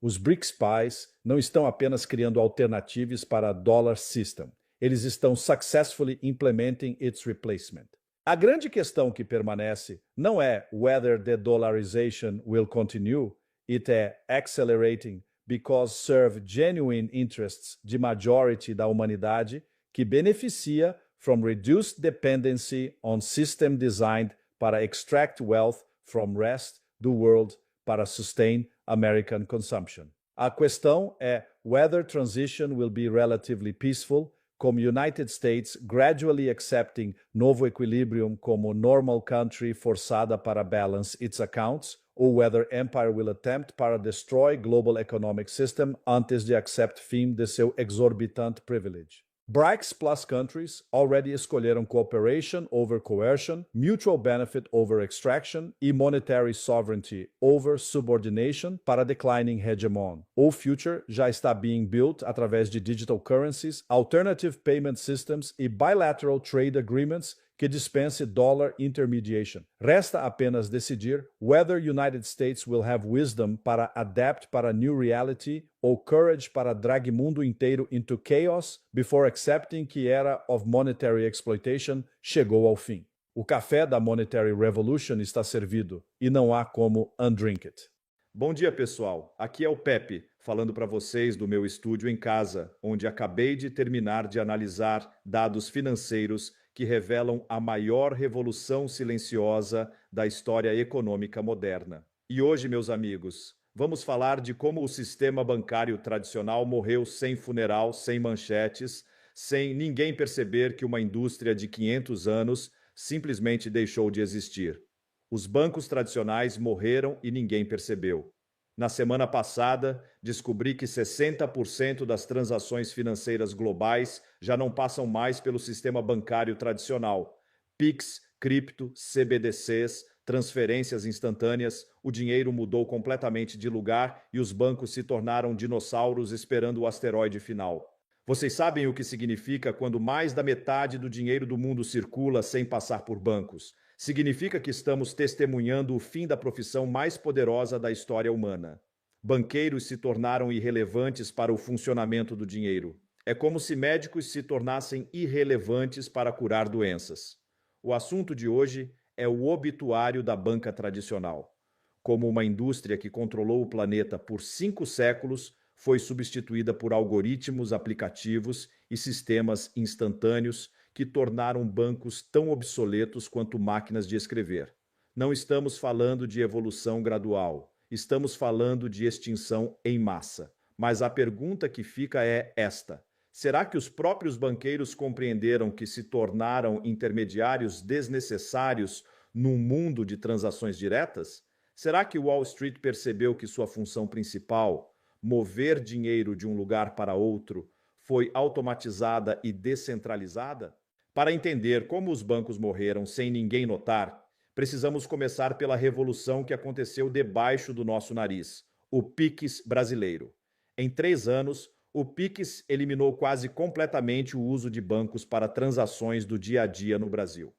[SPEAKER 4] Os BRICS pais não estão apenas criando alternativas para a dollar system, eles estão successfully implementing its replacement. A grande questão que permanece não é whether the dollarization will continue, it é accelerating because serve genuine interests de majority da humanidade que beneficia from reduced dependency on system designed para extract wealth from rest do world para sustain American consumption. A questão é whether transition will be relatively peaceful, como United States gradually accepting novo equilibrium como normal country forçada para balance its accounts, ou whether empire will attempt para destroy global economic system antes de accept fim de seu exorbitante privilege. BRICS Plus countries already escolheram cooperation over coercion, mutual benefit over extraction e monetary sovereignty over subordination para declining hegemon. O future já está being built através de digital currencies, alternative payment systems e bilateral trade agreements que dispense dollar intermediation. Resta apenas decidir whether United States will have wisdom para adapt para new reality ou courage para drag mundo inteiro into chaos before accepting que era of monetary exploitation chegou ao fim. O café da Monetary Revolution está servido e não há como undrink it. Bom dia, pessoal. Aqui é o Pepe, falando para vocês do meu estúdio em casa, onde acabei de terminar de analisar dados financeiros que revelam a maior revolução silenciosa da história econômica moderna. E hoje, meus amigos, vamos falar de como o sistema bancário tradicional morreu sem funeral, sem manchetes, sem ninguém perceber que uma indústria de 500 anos simplesmente deixou de existir. Os bancos tradicionais morreram e ninguém percebeu. Na semana passada, descobri que 60% das transações financeiras globais já não passam mais pelo sistema bancário tradicional. PIX, cripto, CBDCs, transferências instantâneas, o dinheiro mudou completamente de lugar e os bancos se tornaram dinossauros esperando o asteroide final. Vocês sabem o que significa quando mais da metade do dinheiro do mundo circula sem passar por bancos? Significa que estamos testemunhando o fim da profissão mais poderosa da história humana. Banqueiros se tornaram irrelevantes para o funcionamento do dinheiro. É como se médicos se tornassem irrelevantes para curar doenças. O assunto de hoje é o obituário da banca tradicional. Como uma indústria que controlou o planeta por 5 séculos, foi substituída por algoritmos, aplicativos e sistemas instantâneos que tornaram bancos tão obsoletos quanto máquinas de escrever. Não estamos falando de evolução gradual, estamos falando de extinção em massa. Mas a pergunta que fica é esta: será que os próprios banqueiros compreenderam que se tornaram intermediários desnecessários num mundo de transações diretas? Será que Wall Street percebeu que sua função principal, mover dinheiro de um lugar para outro, foi automatizada e descentralizada? Para entender como os bancos morreram sem ninguém notar, precisamos começar pela revolução que aconteceu debaixo do nosso nariz, o PIX brasileiro. Em 3 anos, o PIX eliminou quase completamente o uso de bancos para transações do dia a dia no Brasil.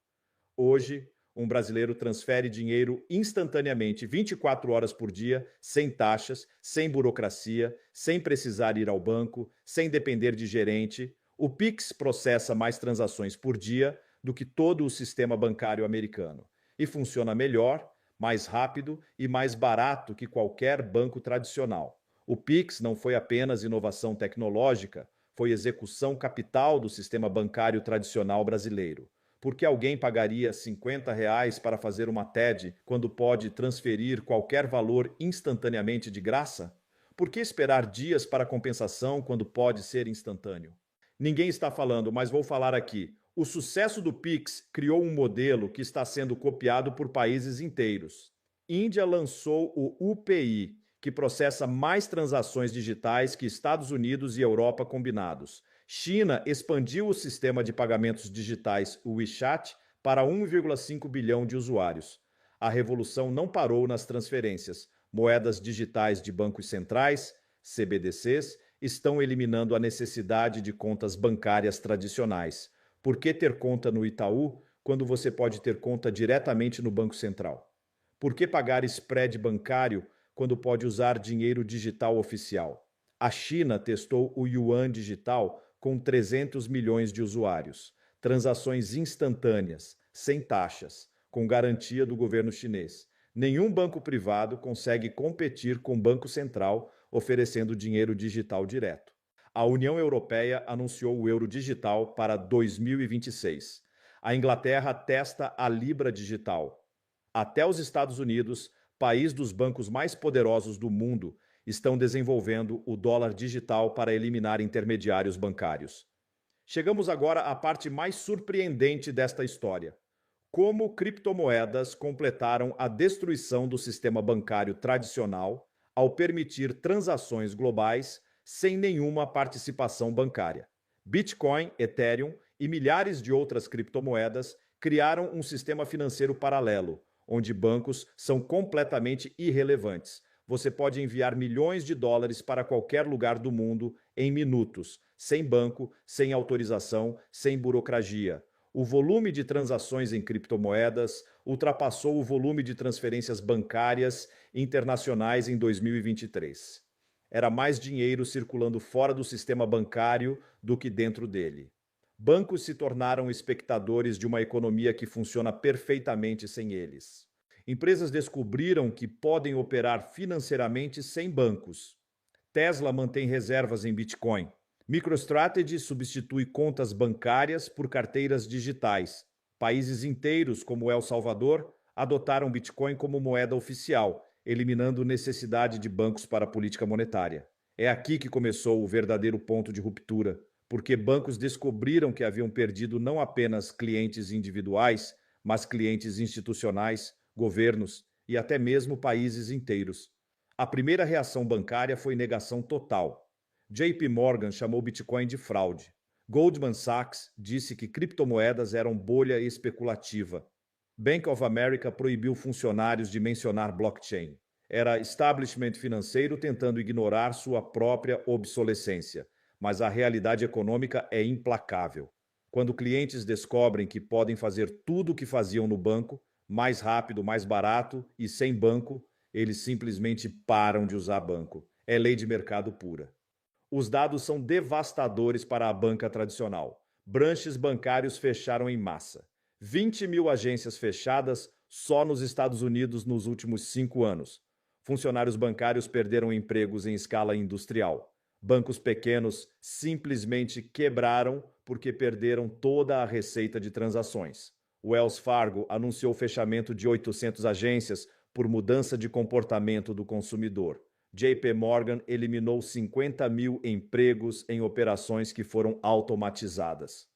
[SPEAKER 4] Hoje, um brasileiro transfere dinheiro instantaneamente, 24 horas por dia, sem taxas, sem burocracia, sem precisar ir ao banco, sem depender de gerente. O PIX processa mais transações por dia do que todo o sistema bancário americano e funciona melhor, mais rápido e mais barato que qualquer banco tradicional. O PIX não foi apenas inovação tecnológica, foi execução capital do sistema bancário tradicional brasileiro. Por que alguém pagaria R$50 para fazer uma TED quando pode transferir qualquer valor instantaneamente de graça? Por que esperar dias para compensação quando pode ser instantâneo? Ninguém está falando, mas vou falar aqui. O sucesso do PIX criou um modelo que está sendo copiado por países inteiros. Índia lançou o UPI, que processa mais transações digitais que Estados Unidos e Europa combinados. China expandiu o sistema de pagamentos digitais WeChat para 1,5 bilhão de usuários. A revolução não parou nas transferências. Moedas digitais de bancos centrais, CBDCs, estão eliminando a necessidade de contas bancárias tradicionais. Por que ter conta no Itaú quando você pode ter conta diretamente no Banco Central? Por que pagar spread bancário quando pode usar dinheiro digital oficial? A China testou o Yuan digital com 300 milhões de usuários. Transações instantâneas, sem taxas, com garantia do governo chinês. Nenhum banco privado consegue competir com o Banco Central oferecendo dinheiro digital direto. A União Europeia anunciou o euro digital para 2026. A Inglaterra testa a Libra digital. Até os Estados Unidos, país dos bancos mais poderosos do mundo, estão desenvolvendo o dólar digital para eliminar intermediários bancários. Chegamos agora à parte mais surpreendente desta história. Como criptomoedas completaram a destruição do sistema bancário tradicional ao permitir transações globais sem nenhuma participação bancária. Bitcoin, Ethereum e milhares de outras criptomoedas criaram um sistema financeiro paralelo, onde bancos são completamente irrelevantes. Você pode enviar milhões de dólares para qualquer lugar do mundo em minutos, sem banco, sem autorização, sem burocracia. O volume de transações em criptomoedas ultrapassou o volume de transferências bancárias internacionais em 2023. Era mais dinheiro circulando fora do sistema bancário do que dentro dele. Bancos se tornaram espectadores de uma economia que funciona perfeitamente sem eles. Empresas descobriram que podem operar financeiramente sem bancos. Tesla mantém reservas em Bitcoin. MicroStrategy substitui contas bancárias por carteiras digitais. Países inteiros, como El Salvador, adotaram Bitcoin como moeda oficial, eliminando necessidade de bancos para a política monetária. É aqui que começou o verdadeiro ponto de ruptura, porque bancos descobriram que haviam perdido não apenas clientes individuais, mas clientes institucionais, governos e até mesmo países inteiros. A primeira reação bancária foi negação total. JP Morgan chamou Bitcoin de fraude. Goldman Sachs disse que criptomoedas eram bolha especulativa. Bank of America proibiu funcionários de mencionar blockchain. Era establishment financeiro tentando ignorar sua própria obsolescência. Mas a realidade econômica é implacável. Quando clientes descobrem que podem fazer tudo o que faziam no banco, mais rápido, mais barato e sem banco, eles simplesmente param de usar banco. É lei de mercado pura. Os dados são devastadores para a banca tradicional. Branches bancários fecharam em massa. 20 mil agências fechadas só nos Estados Unidos nos últimos 5 anos. Funcionários bancários perderam empregos em escala industrial. Bancos pequenos simplesmente quebraram porque perderam toda a receita de transações. O Wells Fargo anunciou o fechamento de 800 agências por mudança de comportamento do consumidor. JP Morgan eliminou 50 mil empregos em operações que foram automatizadas.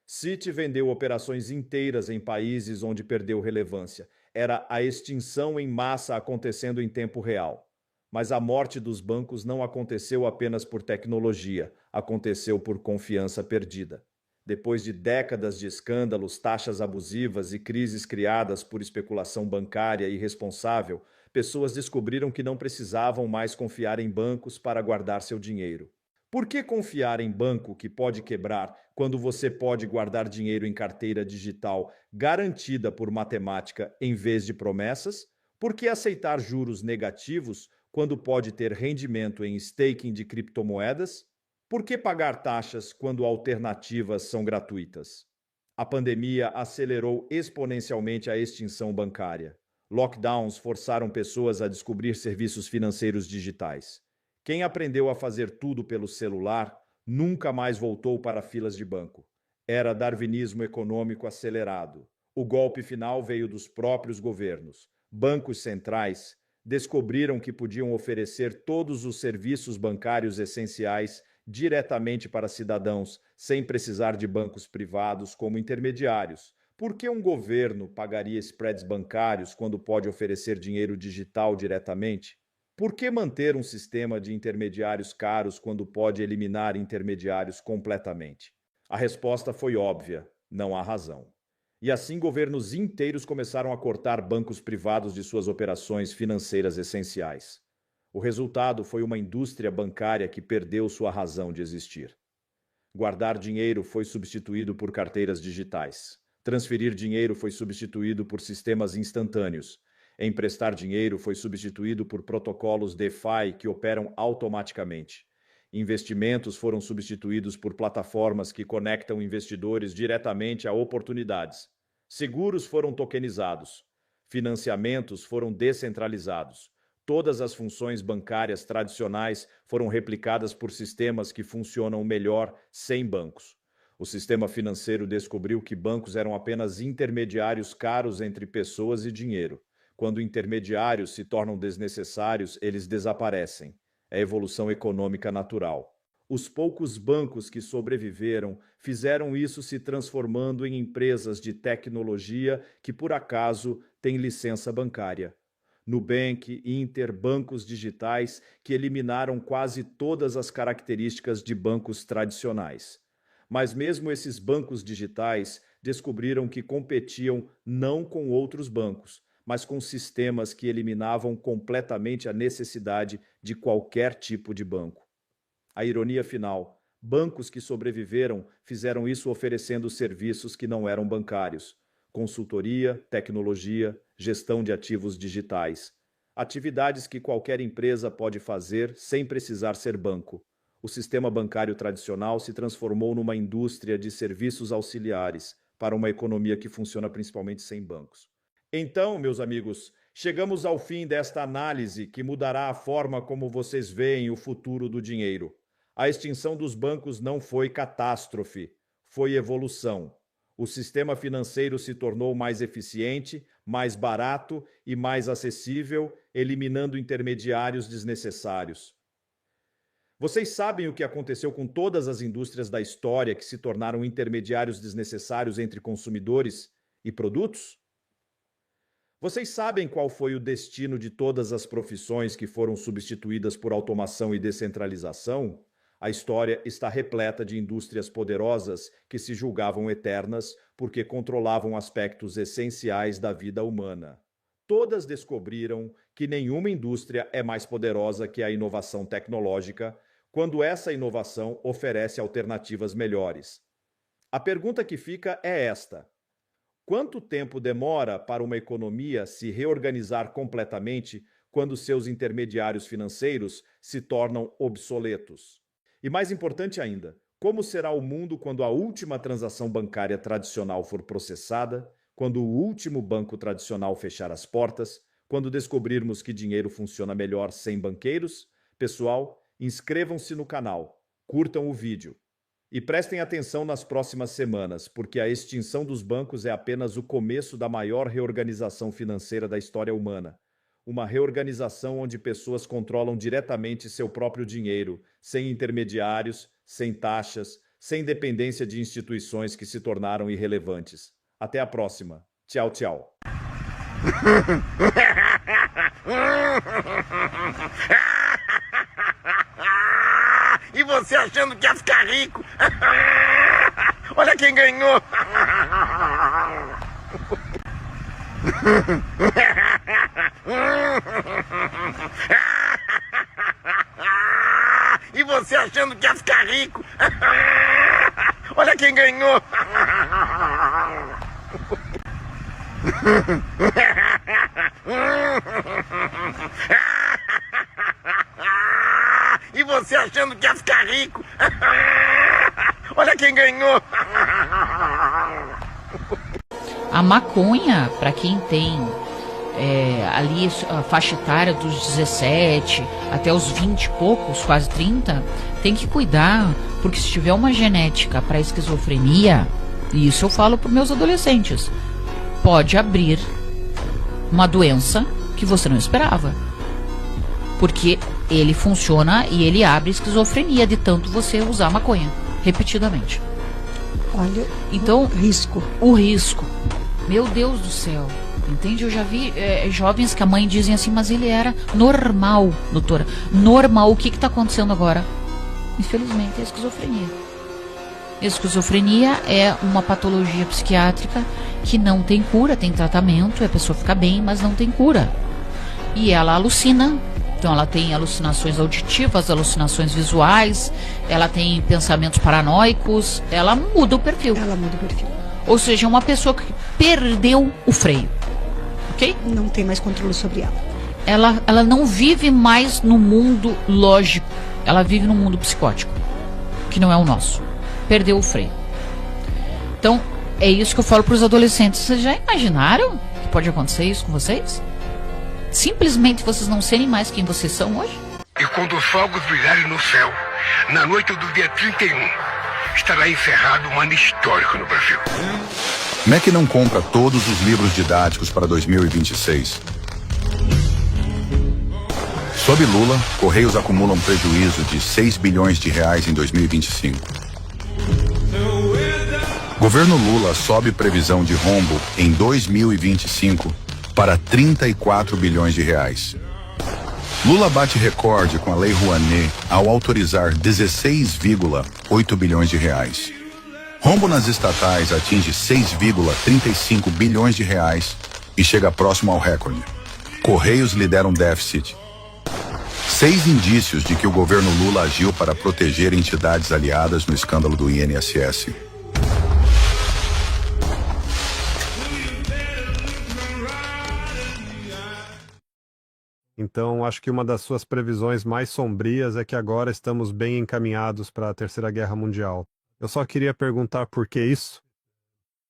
[SPEAKER 4] Citi vendeu operações inteiras em países onde perdeu relevância. Era a extinção em massa acontecendo em tempo real. Mas a morte dos bancos não aconteceu apenas por tecnologia, aconteceu por confiança perdida. Depois de décadas de escândalos, taxas abusivas e crises criadas por especulação bancária irresponsável, pessoas descobriram que não precisavam mais confiar em bancos para guardar seu dinheiro. Por que confiar em banco que pode quebrar quando você pode guardar dinheiro em carteira digital garantida por matemática em vez de promessas? Por que aceitar juros negativos quando pode ter rendimento em staking de criptomoedas? Por que pagar taxas quando alternativas são gratuitas? A pandemia acelerou exponencialmente a extinção bancária. Lockdowns forçaram pessoas a descobrir serviços financeiros digitais. Quem aprendeu a fazer tudo pelo celular nunca mais voltou para filas de banco. Era darwinismo econômico acelerado. O golpe final veio dos próprios governos. Bancos centrais descobriram que podiam oferecer todos os serviços bancários essenciais diretamente para cidadãos, sem precisar de bancos privados como intermediários. Por que um governo pagaria spreads bancários quando pode oferecer dinheiro digital diretamente? Por que manter um sistema de intermediários caros quando pode eliminar intermediários completamente? A resposta foi óbvia: não há razão. E assim governos inteiros começaram a cortar bancos privados de suas operações financeiras essenciais. O resultado foi uma indústria bancária que perdeu sua razão de existir. Guardar dinheiro foi substituído por carteiras digitais. Transferir dinheiro foi substituído por sistemas instantâneos. Emprestar dinheiro foi substituído por protocolos DeFi que operam automaticamente. Investimentos foram substituídos por plataformas que conectam investidores diretamente a oportunidades. Seguros foram tokenizados. Financiamentos foram descentralizados. Todas as funções bancárias tradicionais foram replicadas por sistemas que funcionam melhor sem bancos. O sistema financeiro descobriu que bancos eram apenas intermediários caros entre pessoas e dinheiro. Quando intermediários se tornam desnecessários, eles desaparecem. É evolução econômica natural. Os poucos bancos que sobreviveram fizeram isso se transformando em empresas de tecnologia que, por acaso, têm licença bancária. Nubank, Inter, bancos digitais que eliminaram quase todas as características de bancos tradicionais. Mas mesmo esses bancos digitais descobriram que competiam não com outros bancos, mas com sistemas que eliminavam completamente a necessidade de qualquer tipo de banco. A ironia final: bancos que sobreviveram fizeram isso oferecendo serviços que não eram bancários: consultoria, tecnologia, gestão de ativos digitais. Atividades que qualquer empresa pode fazer sem precisar ser banco. O sistema bancário tradicional se transformou numa indústria de serviços auxiliares para uma economia que funciona principalmente sem bancos. Então, meus amigos, chegamos ao fim desta análise que mudará a forma como vocês veem o futuro do dinheiro. A extinção dos bancos não foi catástrofe, foi evolução. O sistema financeiro se tornou mais eficiente, mais barato e mais acessível, eliminando intermediários desnecessários. Vocês sabem o que aconteceu com todas as indústrias da história que se tornaram intermediários desnecessários entre consumidores e produtos? Vocês sabem qual foi o destino de todas as profissões que foram substituídas por automação e descentralização? A história está repleta de indústrias poderosas que se julgavam eternas porque controlavam aspectos essenciais da vida humana. Todas descobriram que nenhuma indústria é mais poderosa que a inovação tecnológica quando essa inovação oferece alternativas melhores. A pergunta que fica é esta: quanto tempo demora para uma economia se reorganizar completamente quando seus intermediários financeiros se tornam obsoletos? E mais importante ainda, como será o mundo quando a última transação bancária tradicional for processada, quando o último banco tradicional fechar as portas, quando descobrirmos que dinheiro funciona melhor sem banqueiros? Pessoal, inscrevam-se no canal, curtam o vídeo e prestem atenção nas próximas semanas, porque a extinção dos bancos é apenas o começo da maior reorganização financeira da história humana. Uma reorganização onde pessoas controlam diretamente seu próprio dinheiro, sem intermediários, sem taxas, sem dependência de instituições que se tornaram irrelevantes. Até a próxima. Tchau, tchau.
[SPEAKER 5] E você achando que ia ficar rico? Olha quem ganhou! E você achando que ia ficar rico? Olha quem ganhou! E você achando que ia ficar rico? Olha quem ganhou!
[SPEAKER 6] A maconha, para quem tem ali a faixa etária dos 17 até os 20 e poucos, quase 30, tem que cuidar, porque se tiver uma genética para esquizofrenia, e isso eu falo para meus adolescentes, pode abrir uma doença que você não esperava, porque ele funciona e ele abre esquizofrenia de tanto você usar maconha repetidamente.
[SPEAKER 7] Olha,
[SPEAKER 6] então o risco, meu Deus do céu, entende? Eu já vi jovens que a mãe dizem assim, mas ele era normal, doutora, normal. O que está acontecendo agora? Infelizmente é esquizofrenia. Esquizofrenia é uma patologia psiquiátrica que não tem cura, tem tratamento, a pessoa fica bem, mas não tem cura. E ela alucina. Então ela tem alucinações auditivas, alucinações visuais, ela tem pensamentos paranoicos, ela muda o perfil.
[SPEAKER 7] Ela muda o perfil.
[SPEAKER 6] Ou seja, uma pessoa que perdeu o freio, ok?
[SPEAKER 7] Não tem mais controle sobre ela.
[SPEAKER 6] Ela não vive mais no mundo lógico, ela vive no mundo psicótico, que não é o nosso. Perdeu o freio. Então, é isso que eu falo para os adolescentes. Vocês já imaginaram que pode acontecer isso com vocês? Simplesmente vocês não serem mais quem vocês são hoje?
[SPEAKER 5] E quando os fogos brilharem no céu, na noite do dia 31, estará encerrado um ano histórico no Brasil.
[SPEAKER 8] MEC não compra todos os livros didáticos para 2026. Sob Lula, Correios acumulam prejuízo de 6 bilhões de reais em 2025. Governo Lula sobe previsão de rombo em 2025 para 34 bilhões de reais. Lula bate recorde com a Lei Rouanet ao autorizar 16,8 bilhões de reais. Rombo nas estatais atinge 6,35 bilhões de reais e chega próximo ao recorde. Correios lidera um déficit. 6 indícios de que o governo Lula agiu para proteger entidades aliadas no escândalo do INSS.
[SPEAKER 9] Então, acho que uma das suas previsões mais sombrias é que agora estamos bem encaminhados para a Terceira Guerra Mundial. Eu só queria perguntar por que isso?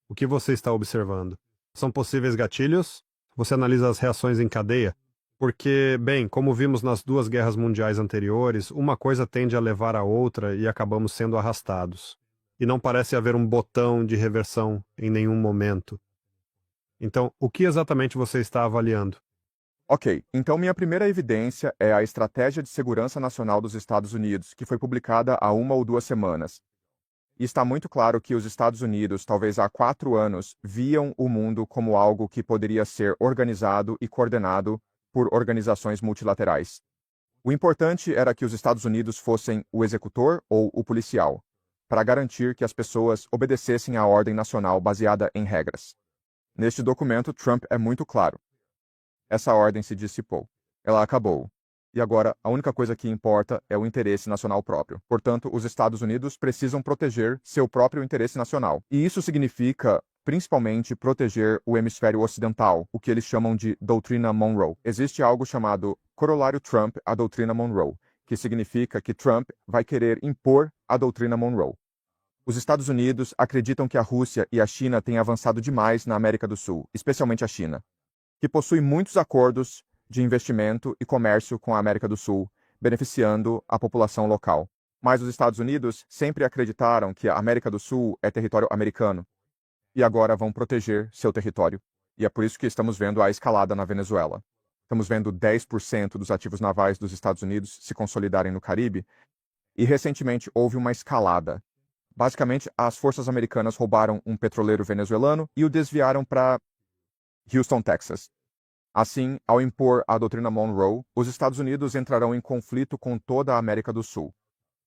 [SPEAKER 9] O que você está observando? São possíveis gatilhos? Você analisa as reações em cadeia? Porque, bem, como vimos nas 2 guerras mundiais anteriores, uma coisa tende a levar a outra e acabamos sendo arrastados. E não parece haver um botão de reversão em nenhum momento. Então, o que exatamente você está avaliando?
[SPEAKER 10] Ok, então minha primeira evidência é a Estratégia de Segurança Nacional dos Estados Unidos, que foi publicada há 1 ou 2 semanas. E está muito claro que os Estados Unidos, talvez há 4 anos, viam o mundo como algo que poderia ser organizado e coordenado por organizações multilaterais. O importante era que os Estados Unidos fossem o executor ou o policial, para garantir que as pessoas obedecessem à ordem nacional baseada em regras. Neste documento, Trump é muito claro. Essa ordem se dissipou. Ela acabou. E agora, a única coisa que importa é o interesse nacional próprio. Portanto, os Estados Unidos precisam proteger seu próprio interesse nacional. E isso significa, principalmente, proteger o hemisfério ocidental, o que eles chamam de Doutrina Monroe. Existe algo chamado Corolário Trump à Doutrina Monroe, que significa que Trump vai querer impor a Doutrina Monroe. Os Estados Unidos acreditam que a Rússia e a China têm avançado demais na América do Sul, especialmente a China, que possui muitos acordos de investimento e comércio com a América do Sul, beneficiando a população local. Mas os Estados Unidos sempre acreditaram que a América do Sul é território americano, e agora vão proteger seu território. E é por isso que estamos vendo a escalada na Venezuela. Estamos vendo 10% dos ativos navais dos Estados Unidos se consolidarem no Caribe, e recentemente houve uma escalada. Basicamente, as forças americanas roubaram um petroleiro venezuelano e o desviaram para Houston, Texas. Assim, ao impor a doutrina Monroe, os Estados Unidos entrarão em conflito com toda a América do Sul.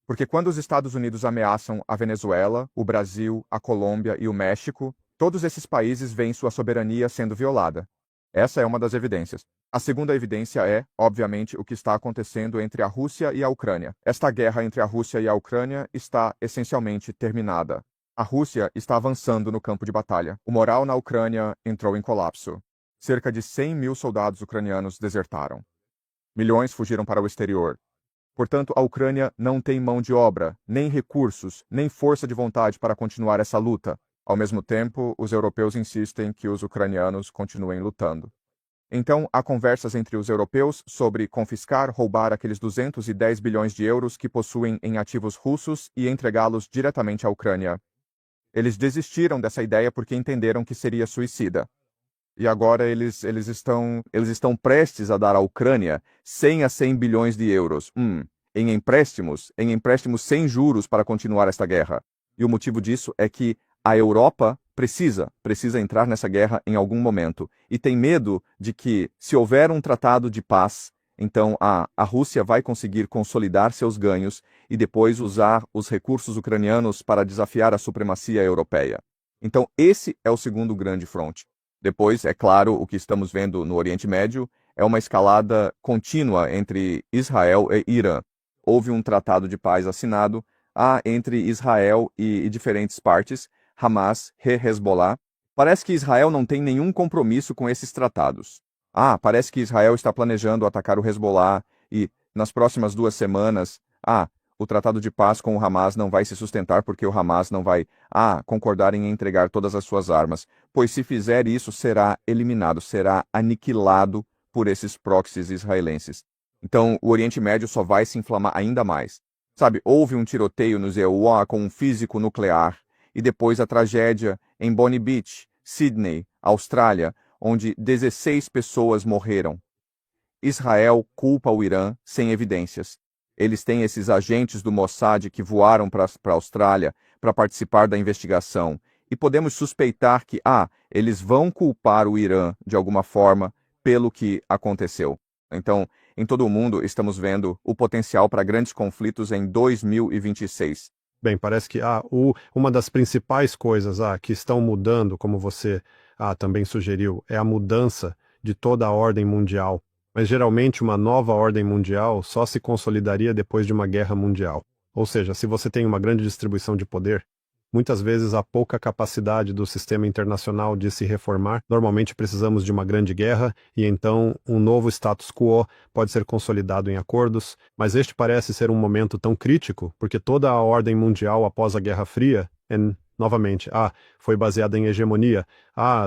[SPEAKER 10] Porque quando os Estados Unidos ameaçam a Venezuela, o Brasil, a Colômbia e o México, todos esses países veem sua soberania sendo violada. Essa é uma das evidências. A segunda evidência é, obviamente, o que está acontecendo entre a Rússia e a Ucrânia. Esta guerra entre a Rússia e a Ucrânia está essencialmente terminada. A Rússia está avançando no campo de batalha. O moral na Ucrânia entrou em colapso. Cerca de 100 mil soldados ucranianos desertaram. Milhões fugiram para o exterior. Portanto, a Ucrânia não tem mão de obra, nem recursos, nem força de vontade para continuar essa luta. Ao mesmo tempo, os europeus insistem que os ucranianos continuem lutando. Então, há conversas entre os europeus sobre confiscar, roubar aqueles 210 bilhões de euros que possuem em ativos russos e entregá-los diretamente à Ucrânia. Eles desistiram dessa ideia porque entenderam que seria suicida. E agora eles estão prestes a dar à Ucrânia 100 a 100 bilhões de euros em empréstimos sem juros para continuar esta guerra. E o motivo disso é que a Europa precisa entrar nessa guerra em algum momento. E tem medo de que, se houver um tratado de paz, então a Rússia vai conseguir consolidar seus ganhos e depois usar os recursos ucranianos para desafiar a supremacia europeia. Então esse é o segundo grande fronte. Depois, é claro, o que estamos vendo no Oriente Médio é uma escalada contínua entre Israel e Irã. Houve um tratado de paz assinado entre Israel e diferentes partes, Hamas e Hezbollah. Parece que Israel não tem nenhum compromisso com esses tratados. Parece que Israel está planejando atacar o Hezbollah e, nas próximas 2 semanas, o tratado de paz com o Hamas não vai se sustentar porque o Hamas não vai concordar em entregar todas as suas armas, pois se fizer isso será eliminado, será aniquilado por esses proxies israelenses. Então o Oriente Médio só vai se inflamar ainda mais. Sabe, houve um tiroteio no EUA com um físico nuclear e depois a tragédia em Bonny Beach, Sydney, Austrália, onde 16 pessoas morreram. Israel culpa o Irã sem evidências. Eles têm esses agentes do Mossad que voaram para a Austrália para participar da investigação. E podemos suspeitar que, eles vão culpar o Irã de alguma forma pelo que aconteceu. Então, em todo o mundo, estamos vendo o potencial para grandes conflitos em 2026.
[SPEAKER 9] Bem, parece que uma das principais coisas que estão mudando, como você também sugeriu, é a mudança de toda a ordem mundial. Mas geralmente uma nova ordem mundial só se consolidaria depois de uma guerra mundial. Ou seja, se você tem uma grande distribuição de poder, muitas vezes há pouca capacidade do sistema internacional de se reformar. Normalmente precisamos de uma grande guerra e então um novo status quo pode ser consolidado em acordos, mas este parece ser um momento tão crítico porque toda a ordem mundial após a Guerra Fria, novamente, foi baseada em hegemonia,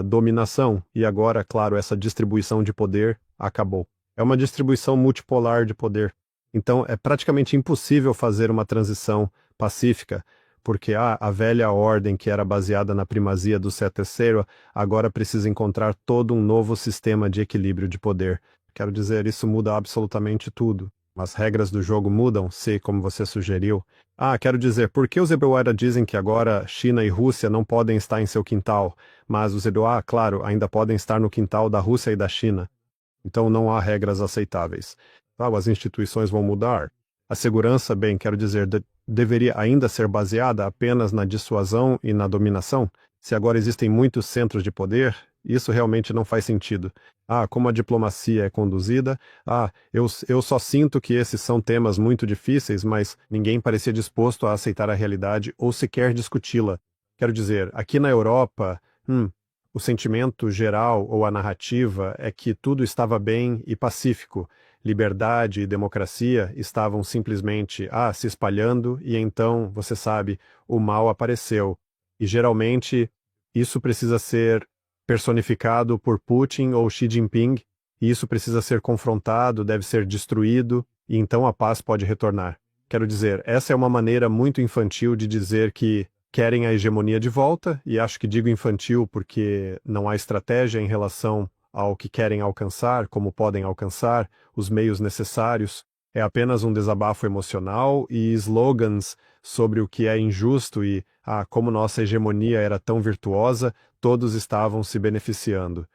[SPEAKER 9] dominação e agora, claro, essa distribuição de poder acabou. É uma distribuição multipolar de poder. Então é praticamente impossível fazer uma transição pacífica, porque a velha ordem que era baseada na primazia do Sé terceiro agora precisa encontrar todo um novo sistema de equilíbrio de poder. Quero dizer, isso muda absolutamente tudo. As regras do jogo mudam, se, como você sugeriu. Quero dizer, por que os Ebreuera dizem que agora China e Rússia não podem estar em seu quintal, mas os Ebreuá, claro, ainda podem estar no quintal da Rússia e da China? Então não há regras aceitáveis. As instituições vão mudar. A segurança, bem, quero dizer, deveria ainda ser baseada apenas na dissuasão e na dominação? Se agora existem muitos centros de poder, isso realmente não faz sentido. Como a diplomacia é conduzida, eu só sinto que esses são temas muito difíceis, mas ninguém parecia disposto a aceitar a realidade ou sequer discuti-la. Quero dizer, aqui na Europa, o sentimento geral ou a narrativa é que tudo estava bem e pacífico. Liberdade e democracia estavam simplesmente se espalhando e então, você sabe, o mal apareceu. E geralmente isso precisa ser personificado por Putin ou Xi Jinping, e isso precisa ser confrontado, deve ser destruído, e então a paz pode retornar. Quero dizer, essa é uma maneira muito infantil de dizer que querem a hegemonia de volta, e acho que digo infantil porque não há estratégia em relação ao que querem alcançar, como podem alcançar, os meios necessários. É apenas um desabafo emocional e slogans sobre o que é injusto e como nossa hegemonia era tão virtuosa, todos estavam se beneficiando.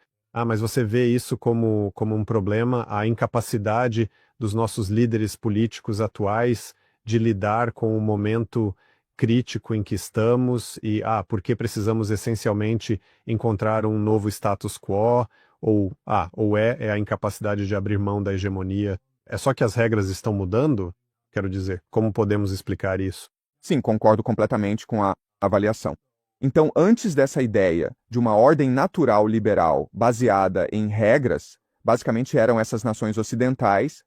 [SPEAKER 9] Mas você vê isso como um problema, a incapacidade dos nossos líderes políticos atuais de lidar com o momento crítico em que estamos e porque precisamos essencialmente encontrar um novo status quo, ou é a incapacidade de abrir mão da hegemonia. É só que as regras estão mudando? Quero dizer, como podemos explicar isso?
[SPEAKER 10] Sim, concordo completamente com a avaliação. Então, antes dessa ideia de uma ordem natural liberal baseada em regras, basicamente eram essas nações ocidentais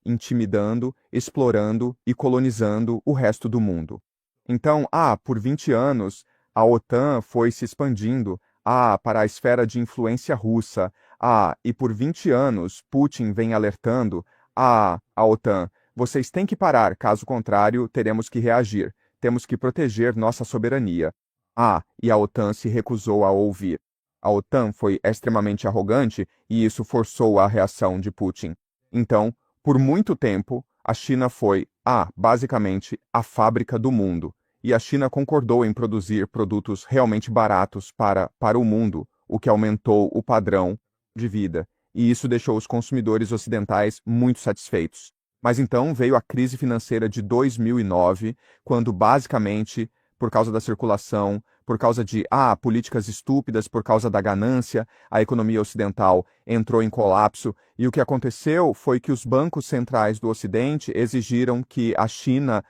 [SPEAKER 10] intimidando, explorando e colonizando o resto do mundo. Então, por 20 anos, a OTAN foi se expandindo para a esfera de influência russa. E por 20 anos, Putin vem alertando a OTAN: vocês têm que parar, caso contrário, teremos que reagir. Temos que proteger nossa soberania. E a OTAN se recusou a ouvir. A OTAN foi extremamente arrogante e isso forçou a reação de Putin. Então, por muito tempo, a China foi, basicamente, a fábrica do mundo. E a China concordou em produzir produtos realmente baratos para o mundo, o que aumentou o padrão de vida. E isso deixou os consumidores ocidentais muito satisfeitos. Mas então veio a crise financeira de 2009, quando basicamente, por causa da circulação, por causa de políticas estúpidas, por causa da ganância, a economia ocidental entrou em colapso. E o que aconteceu foi que os bancos centrais do Ocidente exigiram que a China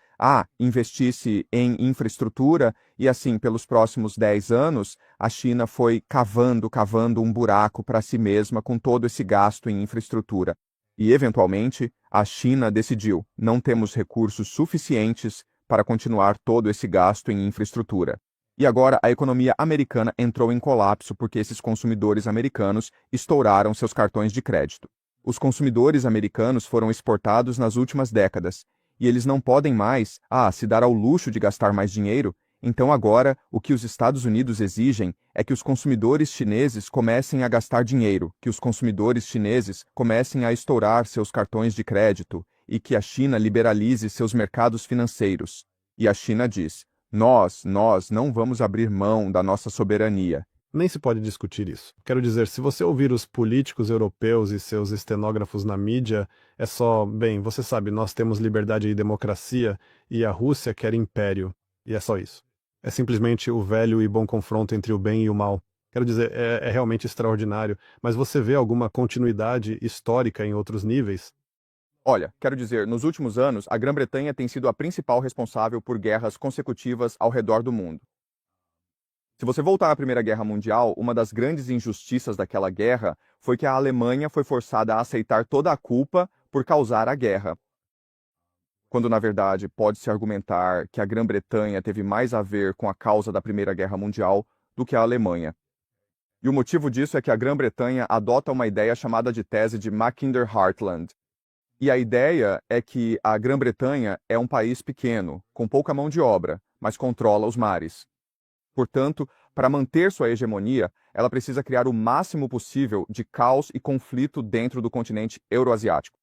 [SPEAKER 10] investisse em infraestrutura e assim, pelos próximos 10 anos, a China foi cavando um buraco para si mesma com todo esse gasto em infraestrutura. E, eventualmente, a China decidiu: não temos recursos suficientes para continuar todo esse gasto em infraestrutura. E agora a economia americana entrou em colapso porque esses consumidores americanos estouraram seus cartões de crédito. Os consumidores americanos foram exportados nas últimas décadas, e eles não podem mais se dar ao luxo de gastar mais dinheiro. Então agora, o que os Estados Unidos exigem é que os consumidores chineses comecem a gastar dinheiro, que os consumidores chineses comecem a estourar seus cartões de crédito e que a China liberalize seus mercados financeiros. E a China diz: nós não vamos abrir mão da nossa soberania.
[SPEAKER 9] Nem se pode discutir isso. Quero dizer, se você ouvir os políticos europeus e seus estenógrafos na mídia, é só, bem, você sabe, nós temos liberdade e democracia e a Rússia quer império. E é só isso. É simplesmente o velho e bom confronto entre o bem e o mal. Quero dizer, é realmente extraordinário. Mas você vê alguma continuidade histórica em outros níveis?
[SPEAKER 10] Olha, quero dizer, nos últimos anos, a Grã-Bretanha tem sido a principal responsável por guerras consecutivas ao redor do mundo. Se você voltar à Primeira Guerra Mundial, uma das grandes injustiças daquela guerra foi que a Alemanha foi forçada a aceitar toda a culpa por causar a guerra. Quando, na verdade, pode-se argumentar que a Grã-Bretanha teve mais a ver com a causa da Primeira Guerra Mundial do que a Alemanha. E o motivo disso é que a Grã-Bretanha adota uma ideia chamada de tese de Mackinder-Hartland. E a ideia é que a Grã-Bretanha é um país pequeno, com pouca mão de obra, mas controla os mares. Portanto, para manter sua hegemonia, ela precisa criar o máximo possível de caos e conflito dentro do continente euroasiático.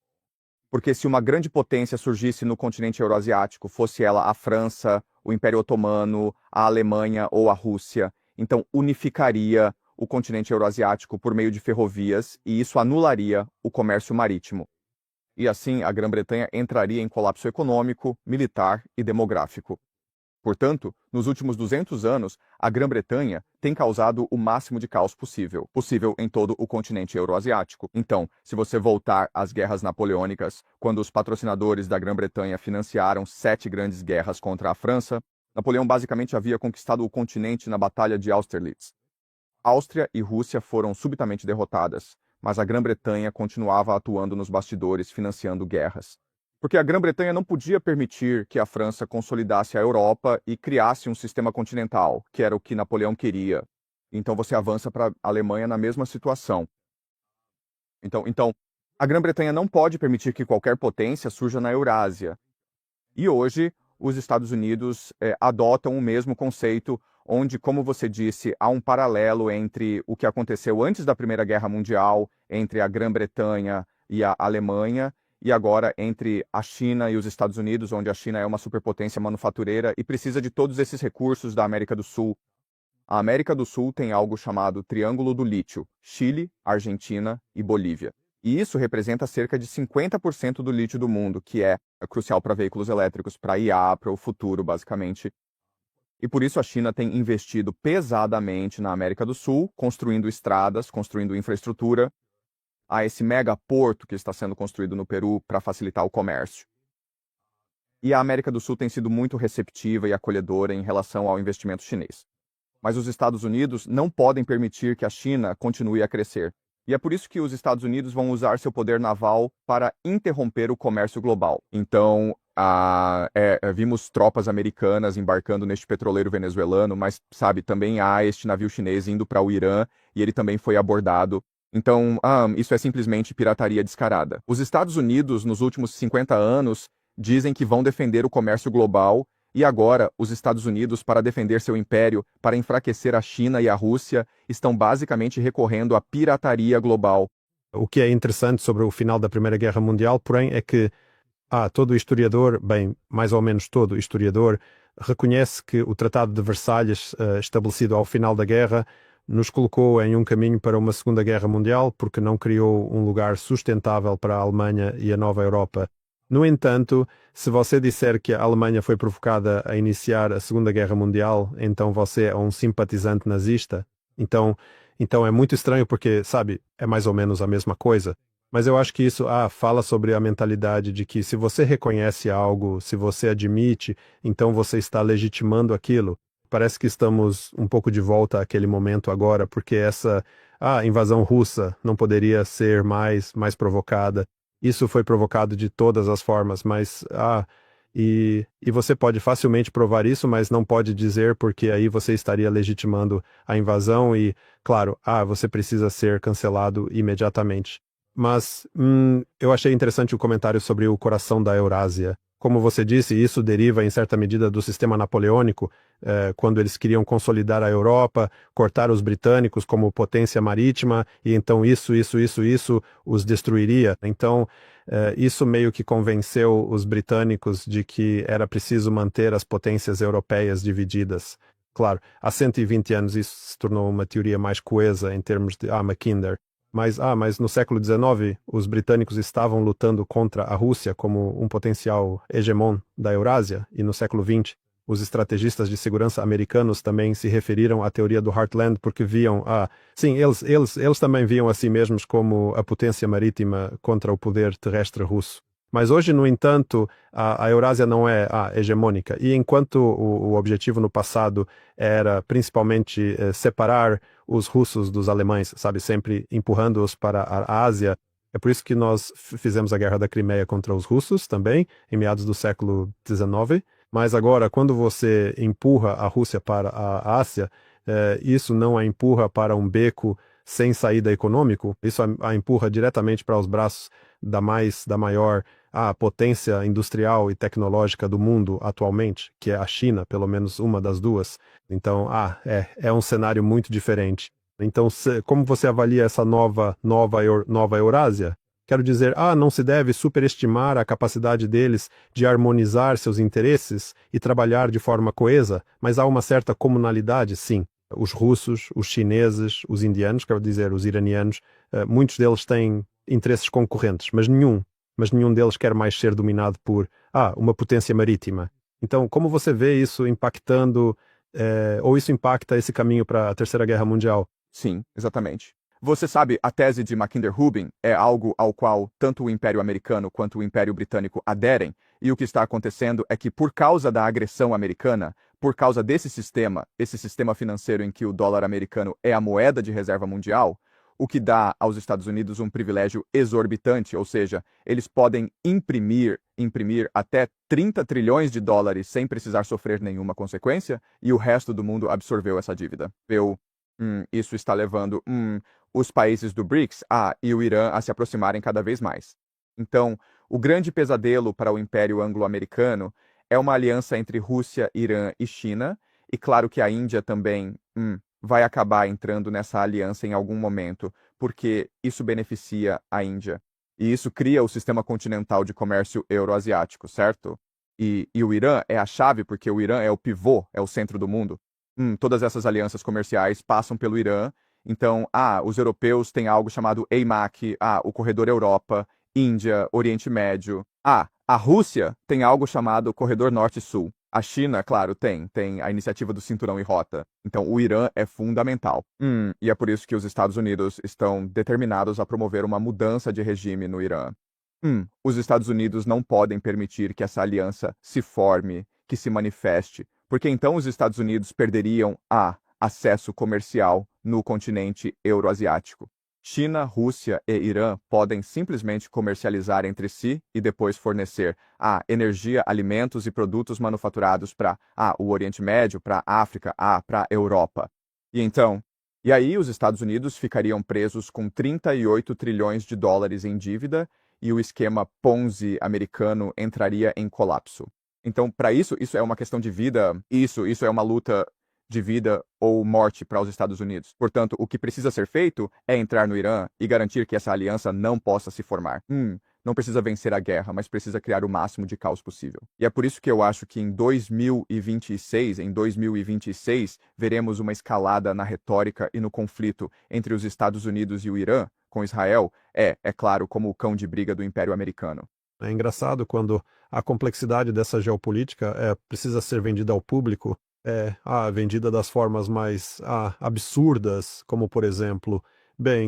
[SPEAKER 10] Porque se uma grande potência surgisse no continente euroasiático, fosse ela a França, o Império Otomano, a Alemanha ou a Rússia, então unificaria o continente euroasiático por meio de ferrovias e isso anularia o comércio marítimo. E assim, a Grã-Bretanha entraria em colapso econômico, militar e demográfico. Portanto, nos últimos 200 anos, a Grã-Bretanha tem causado o máximo de caos possível em todo o continente euroasiático. Então, se você voltar às guerras napoleônicas, quando os patrocinadores da Grã-Bretanha financiaram 7 grandes guerras contra a França, Napoleão basicamente havia conquistado o continente na Batalha de Austerlitz. Áustria e Rússia foram subitamente derrotadas, mas a Grã-Bretanha continuava atuando nos bastidores, financiando guerras. Porque a Grã-Bretanha não podia permitir que a França consolidasse a Europa e criasse um sistema continental, que era o que Napoleão queria. Então você avança para a Alemanha na mesma situação. Então, a Grã-Bretanha não pode permitir que qualquer potência surja na Eurásia. E hoje, os Estados Unidos adotam o mesmo conceito, onde, como você disse, há um paralelo entre o que aconteceu antes da Primeira Guerra Mundial, entre a Grã-Bretanha e a Alemanha, e agora entre a China e os Estados Unidos, onde a China é uma superpotência manufatureira e precisa de todos esses recursos da América do Sul. A América do Sul tem algo chamado Triângulo do Lítio: Chile, Argentina e Bolívia. E isso representa cerca de 50% do lítio do mundo, que é crucial para veículos elétricos, para IA, para o futuro, basicamente. E por isso a China tem investido pesadamente na América do Sul, construindo estradas, construindo infraestrutura. Há esse megaporto que está sendo construído no Peru para facilitar o comércio. E a América do Sul tem sido muito receptiva e acolhedora em relação ao investimento chinês. Mas os Estados Unidos não podem permitir que a China continue a crescer. E é por isso que os Estados Unidos vão usar seu poder naval para interromper o comércio global. Então, vimos tropas americanas embarcando neste petroleiro venezuelano, mas, sabe, também há este navio chinês indo para o Irã e ele também foi abordado. Então, isso é simplesmente pirataria descarada. Os Estados Unidos, nos últimos 50 anos, dizem que vão defender o comércio global, e agora os Estados Unidos, para defender seu império, para enfraquecer a China e a Rússia, estão basicamente recorrendo à pirataria global.
[SPEAKER 9] O que é interessante sobre o final da Primeira Guerra Mundial, porém, é que todo historiador, bem, mais ou menos todo historiador, reconhece que o Tratado de Versalhes, estabelecido ao final da guerra, nos colocou em um caminho para uma Segunda Guerra Mundial, porque não criou um lugar sustentável para a Alemanha e a nova Europa. No entanto, se você disser que a Alemanha foi provocada a iniciar a Segunda Guerra Mundial, então você é um simpatizante nazista. Então é muito estranho porque, sabe, é mais ou menos a mesma coisa. Mas eu acho que isso fala sobre a mentalidade de que se você reconhece algo, se você admite, então você está legitimando aquilo. Parece que estamos um pouco de volta àquele momento agora, porque essa invasão russa não poderia ser mais provocada. Isso foi provocado de todas as formas, mas e você pode facilmente provar isso, mas não pode dizer, porque aí você estaria legitimando a invasão e, claro, você precisa ser cancelado imediatamente. Mas eu achei interessante o comentário sobre o coração da Eurásia. Como você disse, isso deriva em certa medida do sistema napoleônico, quando eles queriam consolidar a Europa, cortar os britânicos como potência marítima, e então isso os destruiria. Então, isso meio que convenceu os britânicos de que era preciso manter as potências europeias divididas. Claro, há 120 anos isso se tornou uma teoria mais coesa em termos de Mackinder. Mas no século XIX, os britânicos estavam lutando contra a Rússia como um potencial hegemon da Eurásia, e no século XX, Os estrategistas de segurança americanos também se referiram à teoria do Heartland porque viam, sim, eles também viam a si mesmos como a potência marítima contra o poder terrestre russo. Mas hoje, no entanto, a Eurásia não é hegemônica. E enquanto o objetivo no passado era principalmente separar os russos dos alemães, sabe, sempre empurrando-os para a Ásia, é por isso que nós fizemos a Guerra da Crimeia contra os russos também, em meados do século XIX. Mas agora, quando você empurra a Rússia para a Ásia, isso não a empurra para um beco sem saída econômico, isso a empurra diretamente para os braços da maior potência industrial e tecnológica do mundo atualmente, que é a China, pelo menos uma das duas. Então, é um cenário muito diferente. Então, como você avalia essa nova Eurásia? Quero dizer, não se deve superestimar a capacidade deles de harmonizar seus interesses e trabalhar de forma coesa, mas há uma certa comunalidade, sim. Os russos, os chineses, os indianos, quero dizer, os iranianos, muitos deles têm interesses concorrentes, mas nenhum deles quer mais ser dominado por uma potência marítima. Então, como você vê isso impactando, ou isso impacta esse caminho para a Terceira Guerra Mundial?
[SPEAKER 10] Sim, exatamente. Você sabe, a tese de Mackinder-Rubin é algo ao qual tanto o Império Americano quanto o Império Britânico aderem, e o que está acontecendo é que, por causa da agressão americana, por causa desse sistema, esse sistema financeiro em que o dólar americano é a moeda de reserva mundial, o que dá aos Estados Unidos um privilégio exorbitante, ou seja, eles podem imprimir até 30 trilhões de dólares sem precisar sofrer nenhuma consequência, e o resto do mundo absorveu essa dívida. Isso está levando os países do BRICS e o Irã a se aproximarem cada vez mais. Então, o grande pesadelo para o Império Anglo-Americano é uma aliança entre Rússia, Irã e China, e claro que a Índia também vai acabar entrando nessa aliança em algum momento, porque isso beneficia a Índia. E isso cria o sistema continental de comércio euroasiático, certo? E o Irã é a chave, porque o Irã é o pivô, é o centro do mundo. Todas essas alianças comerciais passam pelo Irã. Então, os europeus têm algo chamado EIMAC, o Corredor Europa, Índia, Oriente Médio. A Rússia tem algo chamado Corredor Norte-Sul. A China, claro, tem a iniciativa do Cinturão e Rota. Então, o Irã é fundamental. E é por isso que os Estados Unidos estão determinados a promover uma mudança de regime no Irã. Os Estados Unidos não podem permitir que essa aliança se forme, que se manifeste, porque então os Estados Unidos perderiam acesso comercial no continente euroasiático. China, Rússia e Irã podem simplesmente comercializar entre si e depois fornecer energia, alimentos e produtos manufaturados para o Oriente Médio, para a África, para a Europa. E aí os Estados Unidos ficariam presos com 38 trilhões de dólares em dívida e o esquema Ponzi americano entraria em colapso. Então, para isso é uma questão de vida, isso é uma luta de vida ou morte para os Estados Unidos. Portanto, o que precisa ser feito é entrar no Irã e garantir que essa aliança não possa se formar. Não precisa vencer a guerra, mas precisa criar o máximo de caos possível. E é por isso que eu acho que em 2026, veremos uma escalada na retórica e no conflito entre os Estados Unidos e o Irã, com Israel, é claro, como o cão de briga do Império Americano.
[SPEAKER 9] É engraçado quando a complexidade dessa geopolítica precisa ser vendida ao público, vendida das formas mais absurdas, como por exemplo,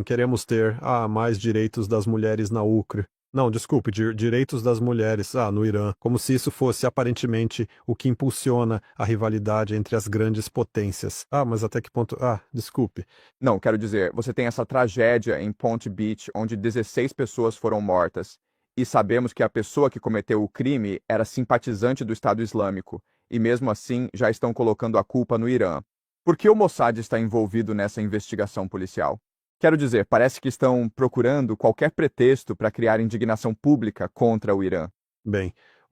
[SPEAKER 9] queremos ter mais direitos das mulheres na Ucrânia. Não, desculpe, direitos das mulheres no Irã, como se isso fosse aparentemente o que impulsiona a rivalidade entre as grandes potências. Mas até que ponto? Desculpe.
[SPEAKER 10] Não, quero dizer, você tem essa tragédia em Ponte Beach, onde 16 pessoas foram mortas. E sabemos que a pessoa que cometeu o crime era simpatizante do Estado Islâmico, e mesmo assim já estão colocando a culpa no Irã. Por que o Mossad está envolvido nessa investigação policial? Quero dizer, parece que estão procurando qualquer pretexto para criar indignação pública contra o Irã.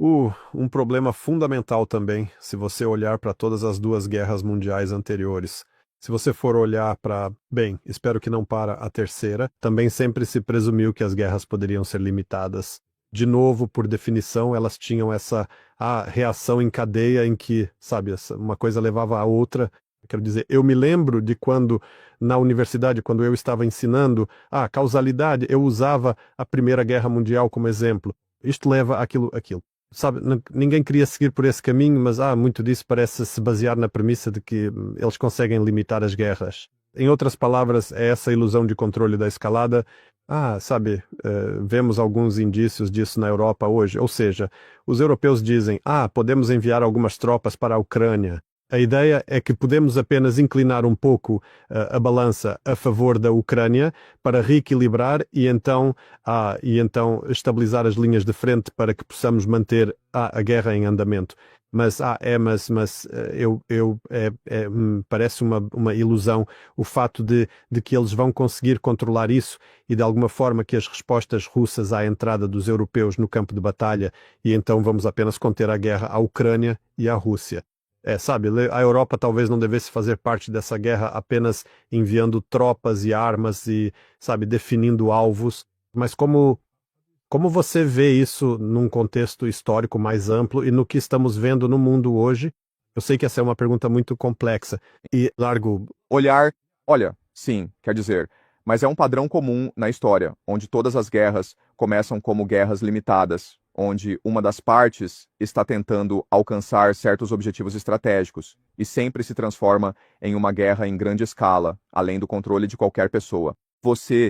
[SPEAKER 9] Um problema fundamental também, se você olhar para todas as duas guerras mundiais anteriores. Se você for olhar para, espero que não para a terceira, também sempre se presumiu que as guerras poderiam ser limitadas. De novo, por definição, elas tinham essa reação em cadeia em que, uma coisa levava a outra. Quero dizer, eu me lembro de quando, na universidade, quando eu estava ensinando causalidade, eu usava a Primeira Guerra Mundial como exemplo. Isto leva àquilo. sabe, ninguém queria seguir por esse caminho, mas muito disso parece se basear na premissa de que eles conseguem limitar as guerras. Em outras palavras, é essa ilusão de controle da escalada. Sabe, vemos alguns indícios disso na Europa hoje. Ou seja, os europeus dizem, podemos enviar algumas tropas para a Ucrânia. A ideia é que podemos apenas inclinar um pouco a balança a favor da Ucrânia para reequilibrar e então estabilizar as linhas de frente para que possamos manter a guerra em andamento. Mas parece uma ilusão o fato de que eles vão conseguir controlar isso e de alguma forma que as respostas russas à entrada dos europeus no campo de batalha e então vamos apenas conter a guerra à Ucrânia e à Rússia. Sabe, a Europa talvez não devesse fazer parte dessa guerra apenas enviando tropas e armas e, sabe, definindo alvos, mas como você vê isso num contexto histórico mais amplo e no que estamos vendo no mundo hoje? Eu sei que essa é uma pergunta muito complexa e largo...
[SPEAKER 10] Olha, sim, quer dizer, mas é um padrão comum na história, onde todas as guerras começam como guerras limitadas, onde uma das partes está tentando alcançar certos objetivos estratégicos e sempre se transforma em uma guerra em grande escala, além do controle de qualquer pessoa.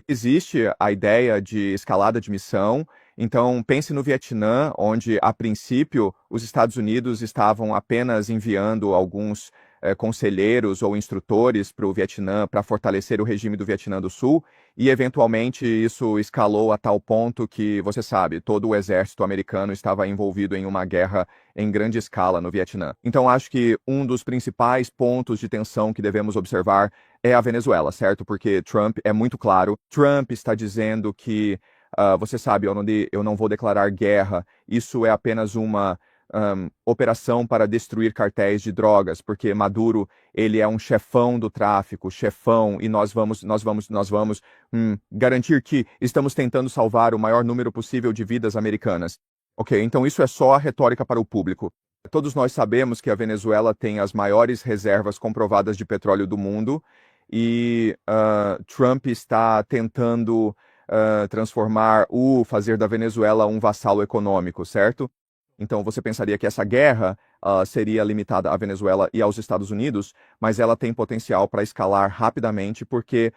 [SPEAKER 10] Existe a ideia de escalada de missão, então pense no Vietnã, onde a princípio os Estados Unidos estavam apenas enviando alguns conselheiros ou instrutores para o Vietnã para fortalecer o regime do Vietnã do Sul, e eventualmente isso escalou a tal ponto que, você sabe, todo o exército americano estava envolvido em uma guerra em grande escala no Vietnã. Então acho que um dos principais pontos de tensão que devemos observar é a Venezuela, certo? Porque Trump é muito claro, Trump está dizendo que, você sabe, eu não vou declarar guerra, isso é apenas uma operação para destruir cartéis de drogas, porque Maduro, ele é um chefão do tráfico, e nós vamos garantir que estamos tentando salvar o maior número possível de vidas americanas. Ok, então isso é só a retórica para o público. Todos nós sabemos que a Venezuela tem as maiores reservas comprovadas de petróleo do mundo e Trump está tentando fazer da Venezuela um vassalo econômico, certo? Então você pensaria que essa guerra seria limitada à Venezuela e aos Estados Unidos, mas ela tem potencial para escalar rapidamente porque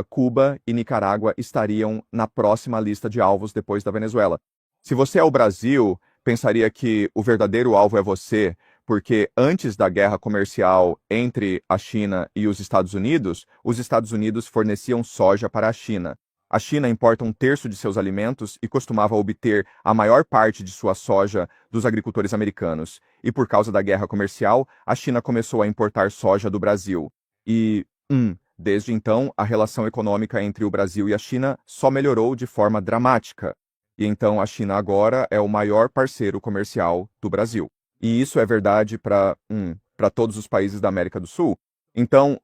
[SPEAKER 10] Cuba e Nicarágua estariam na próxima lista de alvos depois da Venezuela. Se você é o Brasil, pensaria que o verdadeiro alvo é você, porque antes da guerra comercial entre a China e os Estados Unidos forneciam soja para a China. A China importa 1/3 de seus alimentos e costumava obter a maior parte de sua soja dos agricultores americanos. E por causa da guerra comercial, a China começou a importar soja do Brasil. E, desde então, a relação econômica entre o Brasil e a China só melhorou de forma dramática. E então a China agora é o maior parceiro comercial do Brasil. E isso é verdade para todos os países da América do Sul. Então,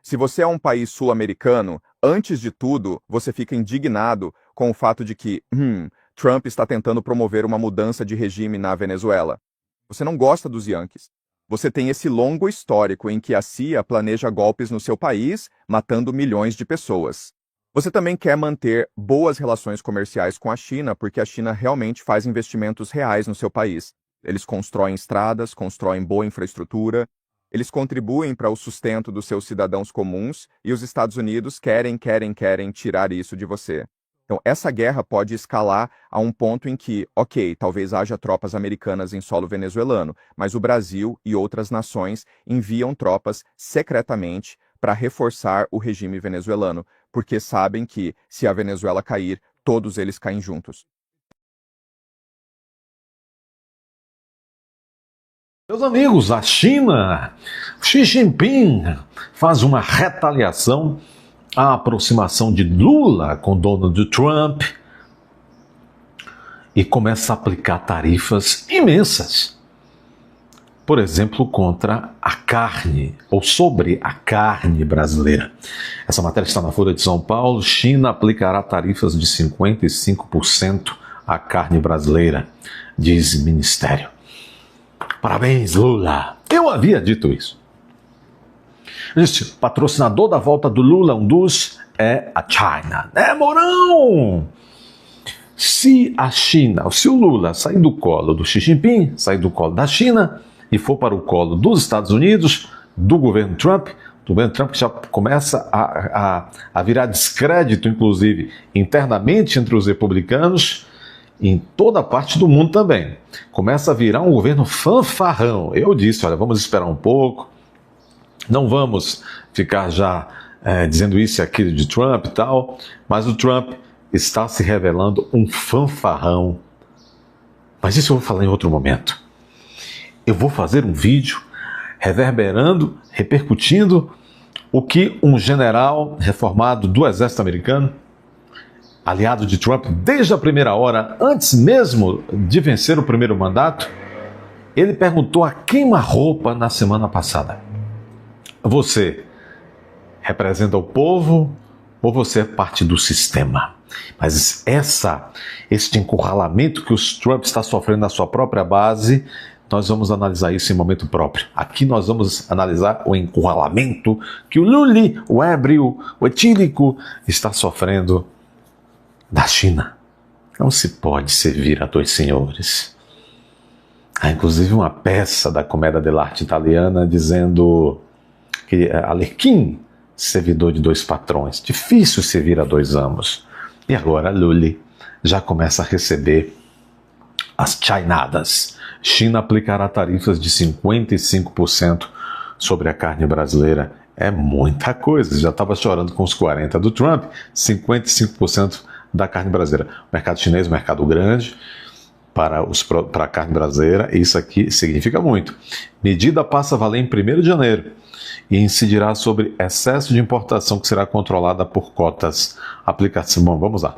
[SPEAKER 10] se você é um país sul-americano, antes de tudo, você fica indignado com o fato de que Trump está tentando promover uma mudança de regime na Venezuela. Você não gosta dos Yankees. Você tem esse longo histórico em que a CIA planeja golpes no seu país, matando milhões de pessoas. Você também quer manter boas relações comerciais com a China, porque a China realmente faz investimentos reais no seu país. Eles constroem estradas, constroem boa infraestrutura, eles contribuem para o sustento dos seus cidadãos comuns e os Estados Unidos querem tirar isso de você. Então, essa guerra pode escalar a um ponto em que, ok, talvez haja tropas americanas em solo venezuelano, mas o Brasil e outras nações enviam tropas secretamente para reforçar o regime venezuelano, porque sabem que, se a Venezuela cair, todos eles caem juntos.
[SPEAKER 11] Meus amigos, a China, Xi Jinping faz uma retaliação à aproximação de Lula com Donald Trump e começa a aplicar tarifas imensas. Por exemplo, contra a carne, ou sobre a carne brasileira. Essa matéria está na Folha de São Paulo. China aplicará tarifas de 55% à carne brasileira, diz o Ministério. Parabéns, Lula! Eu havia dito isso. Gente, o patrocinador da volta do Lula, um dos, é a China. Mourão! Se a China, se o Lula sair do colo do Xi Jinping, sair do colo da China e for para o colo dos Estados Unidos, do governo Trump que já começa a virar descrédito, inclusive, internamente entre os republicanos, em toda parte do mundo também. Começa a virar um governo fanfarrão. Eu disse, olha, vamos esperar um pouco, não vamos ficar já dizendo isso e aquilo de Trump e tal, mas o Trump está se revelando um fanfarrão. Mas isso eu vou falar em outro momento. Eu vou fazer um vídeo reverberando, repercutindo o que um general reformado do exército americano, aliado de Trump desde a primeira hora, antes mesmo de vencer o primeiro mandato, ele perguntou a queima-roupa na semana passada: você representa o povo ou você é parte do sistema? Mas este encurralamento que o Trump está sofrendo na sua própria base, nós vamos analisar isso em momento próprio. Aqui nós vamos analisar o encurralamento que o Lully, o ébrio, o etílico, está sofrendo da China. Não se pode servir a dois senhores. Há inclusive uma peça da comédia dell'arte italiana dizendo que Arlequim, servidor de dois patrões, difícil servir a dois amos. E agora Lully já começa a receber as chainadas. China aplicará tarifas de 55% sobre a carne brasileira. É muita coisa. Já estava chorando com os 40% do Trump, 55% da carne brasileira. O mercado chinês, mercado grande para a carne brasileira. Isso aqui significa muito. Medida passa a valer em 1º de janeiro e incidirá sobre excesso de importação que será controlada por cotas. Aplicação. Bom, vamos lá.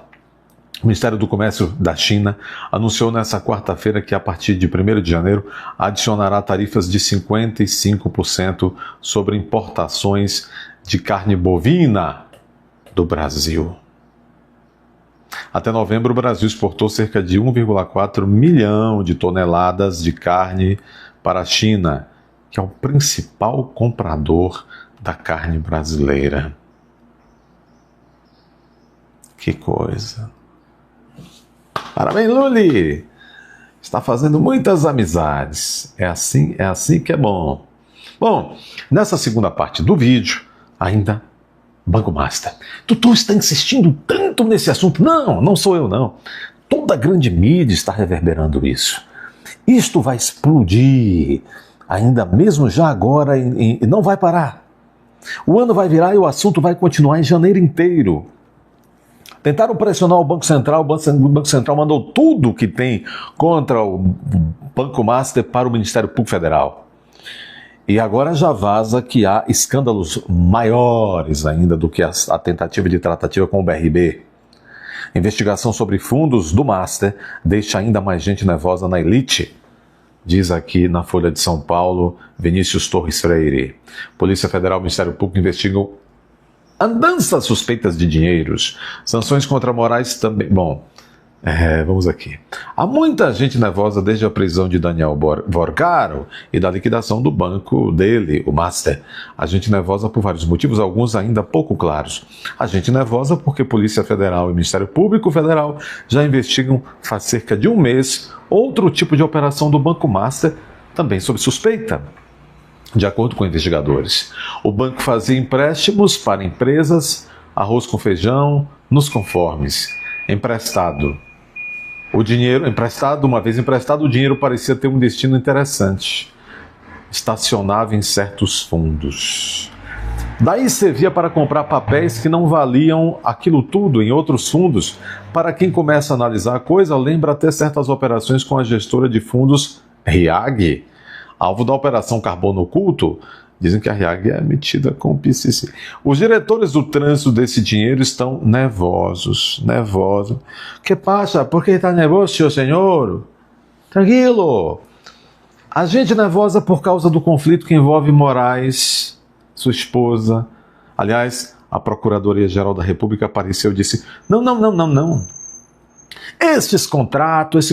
[SPEAKER 11] O Ministério do Comércio da China anunciou nesta quarta-feira que, a partir de 1º de janeiro, adicionará tarifas de 55% sobre importações de carne bovina do Brasil. Até novembro, o Brasil exportou cerca de 1,4 milhão de toneladas de carne para a China, que é o principal comprador da carne brasileira. Que coisa! Parabéns, Lully! Está fazendo muitas amizades. É assim que é bom. Bom, nessa segunda parte do vídeo, ainda Banco Master. Tutu está insistindo tanto nesse assunto. Não sou eu, não. Toda a grande mídia está reverberando isso. Isto vai explodir, ainda mesmo já agora, e não vai parar. O ano vai virar e o assunto vai continuar em janeiro inteiro. Tentaram pressionar o Banco Central, o Banco Central mandou tudo que tem contra o Banco Master para o Ministério Público Federal. E agora já vaza que há escândalos maiores ainda do que a tentativa de tratativa com o BRB. Investigação sobre fundos do Master deixa ainda mais gente nervosa na elite, diz aqui na Folha de São Paulo Vinícius Torres Freire. Polícia Federal e Ministério Público investigam andanças suspeitas de dinheiros. Sanções contra Moraes também. Bom, vamos aqui. Há muita gente nervosa desde a prisão de Daniel Borgaro e da liquidação do banco dele, o Master. A gente nervosa por vários motivos, alguns ainda pouco claros. A gente nervosa porque Polícia Federal e Ministério Público Federal já investigam faz cerca de um mês outro tipo de operação do Banco Master, também sob suspeita. De acordo com investigadores, o banco fazia empréstimos para empresas, arroz com feijão, nos conformes, emprestado. O dinheiro emprestado, uma vez emprestado, o dinheiro parecia ter um destino interessante. Estacionava em certos fundos. Daí servia para comprar papéis que não valiam aquilo tudo em outros fundos. Para quem começa a analisar a coisa, lembra até certas operações com a gestora de fundos RIAG, alvo da Operação Carbono Oculto. Dizem que a RIAG é metida com o PCC. Os diretores do trânsito desse dinheiro estão nervosos. Que passa? Por que está nervoso, senhor? Tranquilo. A gente nervosa por causa do conflito que envolve Moraes, sua esposa. Aliás, a Procuradoria-Geral da República apareceu e disse: não. esse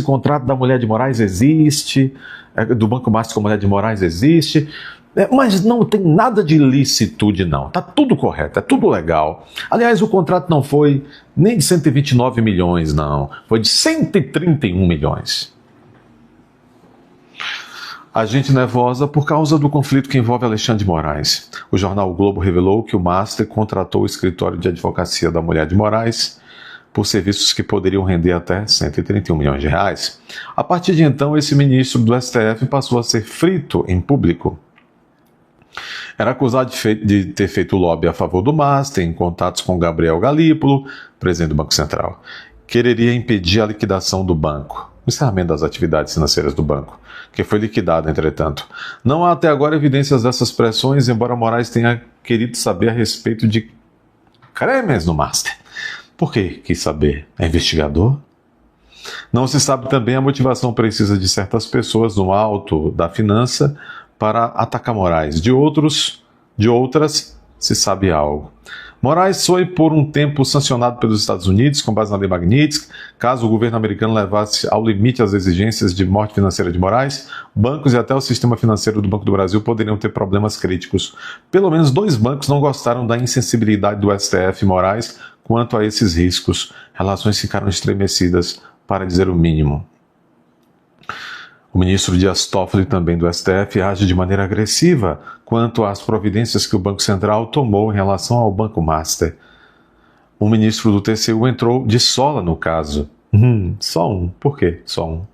[SPEAKER 11] contrato da mulher de Moraes existe, do Banco Master com a mulher de Moraes existe, mas não tem nada de ilicitude não, tá tudo correto, é tudo legal. Aliás, o contrato não foi nem de 129 milhões não, foi de 131 milhões. A gente nervosa por causa do conflito que envolve Alexandre de Moraes. O jornal o Globo revelou que o Master contratou o escritório de advocacia da mulher de Moraes por serviços que poderiam render até 131 milhões de reais. A partir de então, esse ministro do STF passou a ser frito em público. Era acusado de ter feito lobby a favor do Master, em contatos com Gabriel Galípolo, presidente do Banco Central. Quereria impedir a liquidação do banco, o encerramento das atividades financeiras do banco, que foi liquidado, entretanto. Não há até agora evidências dessas pressões, embora Moraes tenha querido saber a respeito de cremes no Master. Por que quis saber? É investigador? Não se sabe também a motivação precisa de certas pessoas no alto da finança para atacar Moraes. De outras, se sabe algo. Moraes foi por um tempo sancionado pelos Estados Unidos com base na lei Magnitsky. Caso o governo americano levasse ao limite as exigências de morte financeira de Moraes, bancos e até o sistema financeiro do Banco do Brasil poderiam ter problemas críticos. Pelo menos 2 bancos não gostaram da insensibilidade do STF e Moraes quanto a esses riscos. Relações ficaram estremecidas, para dizer o mínimo. O ministro Dias Toffoli, também do STF, age de maneira agressiva quanto às providências que o Banco Central tomou em relação ao Banco Master. O ministro do TCU entrou de sola no caso. Só um. Por quê? Só um.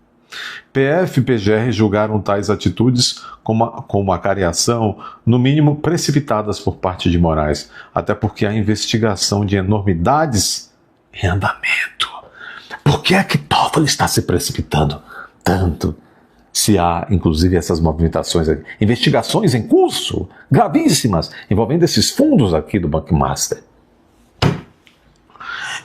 [SPEAKER 11] PF e PGR julgaram tais atitudes com uma cariação, no mínimo, precipitadas por parte de Moraes, até porque há investigação de enormidades em andamento. Por que é que Toffoli está se precipitando tanto? Se há, inclusive, essas movimentações, investigações em curso, gravíssimas, envolvendo esses fundos aqui do Banco Master.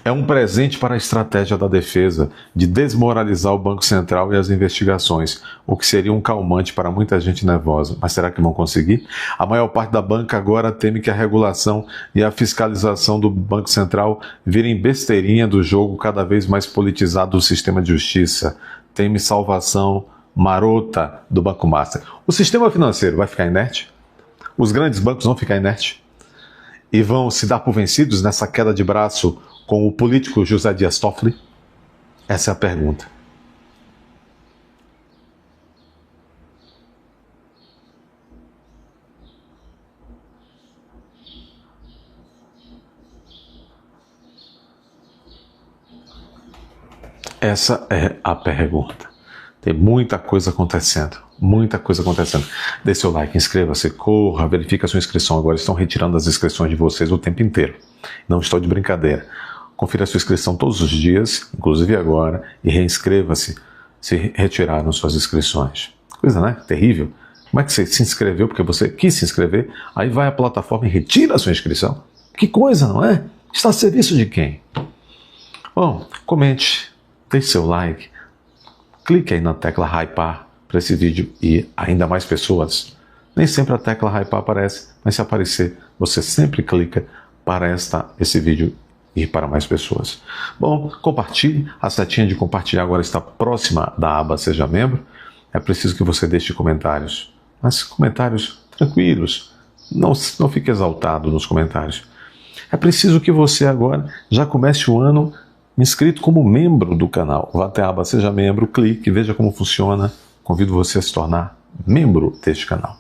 [SPEAKER 11] É um presente para a estratégia da defesa de desmoralizar o Banco Central e as investigações, o que seria um calmante para muita gente nervosa. Mas será que vão conseguir? A maior parte da banca agora teme que a regulação e a fiscalização do Banco Central virem besteirinha do jogo cada vez mais politizado do sistema de justiça. Teme salvação marota do Banco Master. O sistema financeiro vai ficar inerte? Os grandes bancos vão ficar inertes? E vão se dar por vencidos nessa queda de braço com o político José Dias Toffoli? Essa é a pergunta. Essa é a pergunta. Tem muita coisa acontecendo. Muita coisa acontecendo. Dê seu like, inscreva-se, corra, verifique a sua inscrição. Agora estão retirando as inscrições de vocês o tempo inteiro. Não estou de brincadeira. Confira a sua inscrição todos os dias, inclusive agora, e reinscreva-se se retiraram suas inscrições. Coisa, né? Terrível. Como é que você se inscreveu porque você quis se inscrever, aí vai à plataforma e retira a sua inscrição? Que coisa, não é? Está a serviço de quem? Bom, comente, deixe seu like, clique aí na tecla hypar para esse vídeo e ainda mais pessoas. Nem sempre a tecla hypar aparece, mas se aparecer, você sempre clica para esse vídeo ir para mais pessoas. Bom, compartilhe. A setinha de compartilhar agora está próxima da aba Seja Membro. É preciso que você deixe comentários, mas comentários tranquilos. Não fique exaltado nos comentários. É preciso que você agora já comece o ano inscrito como membro do canal. Vá até a aba Seja Membro, clique, veja como funciona. Convido você a se tornar membro deste canal.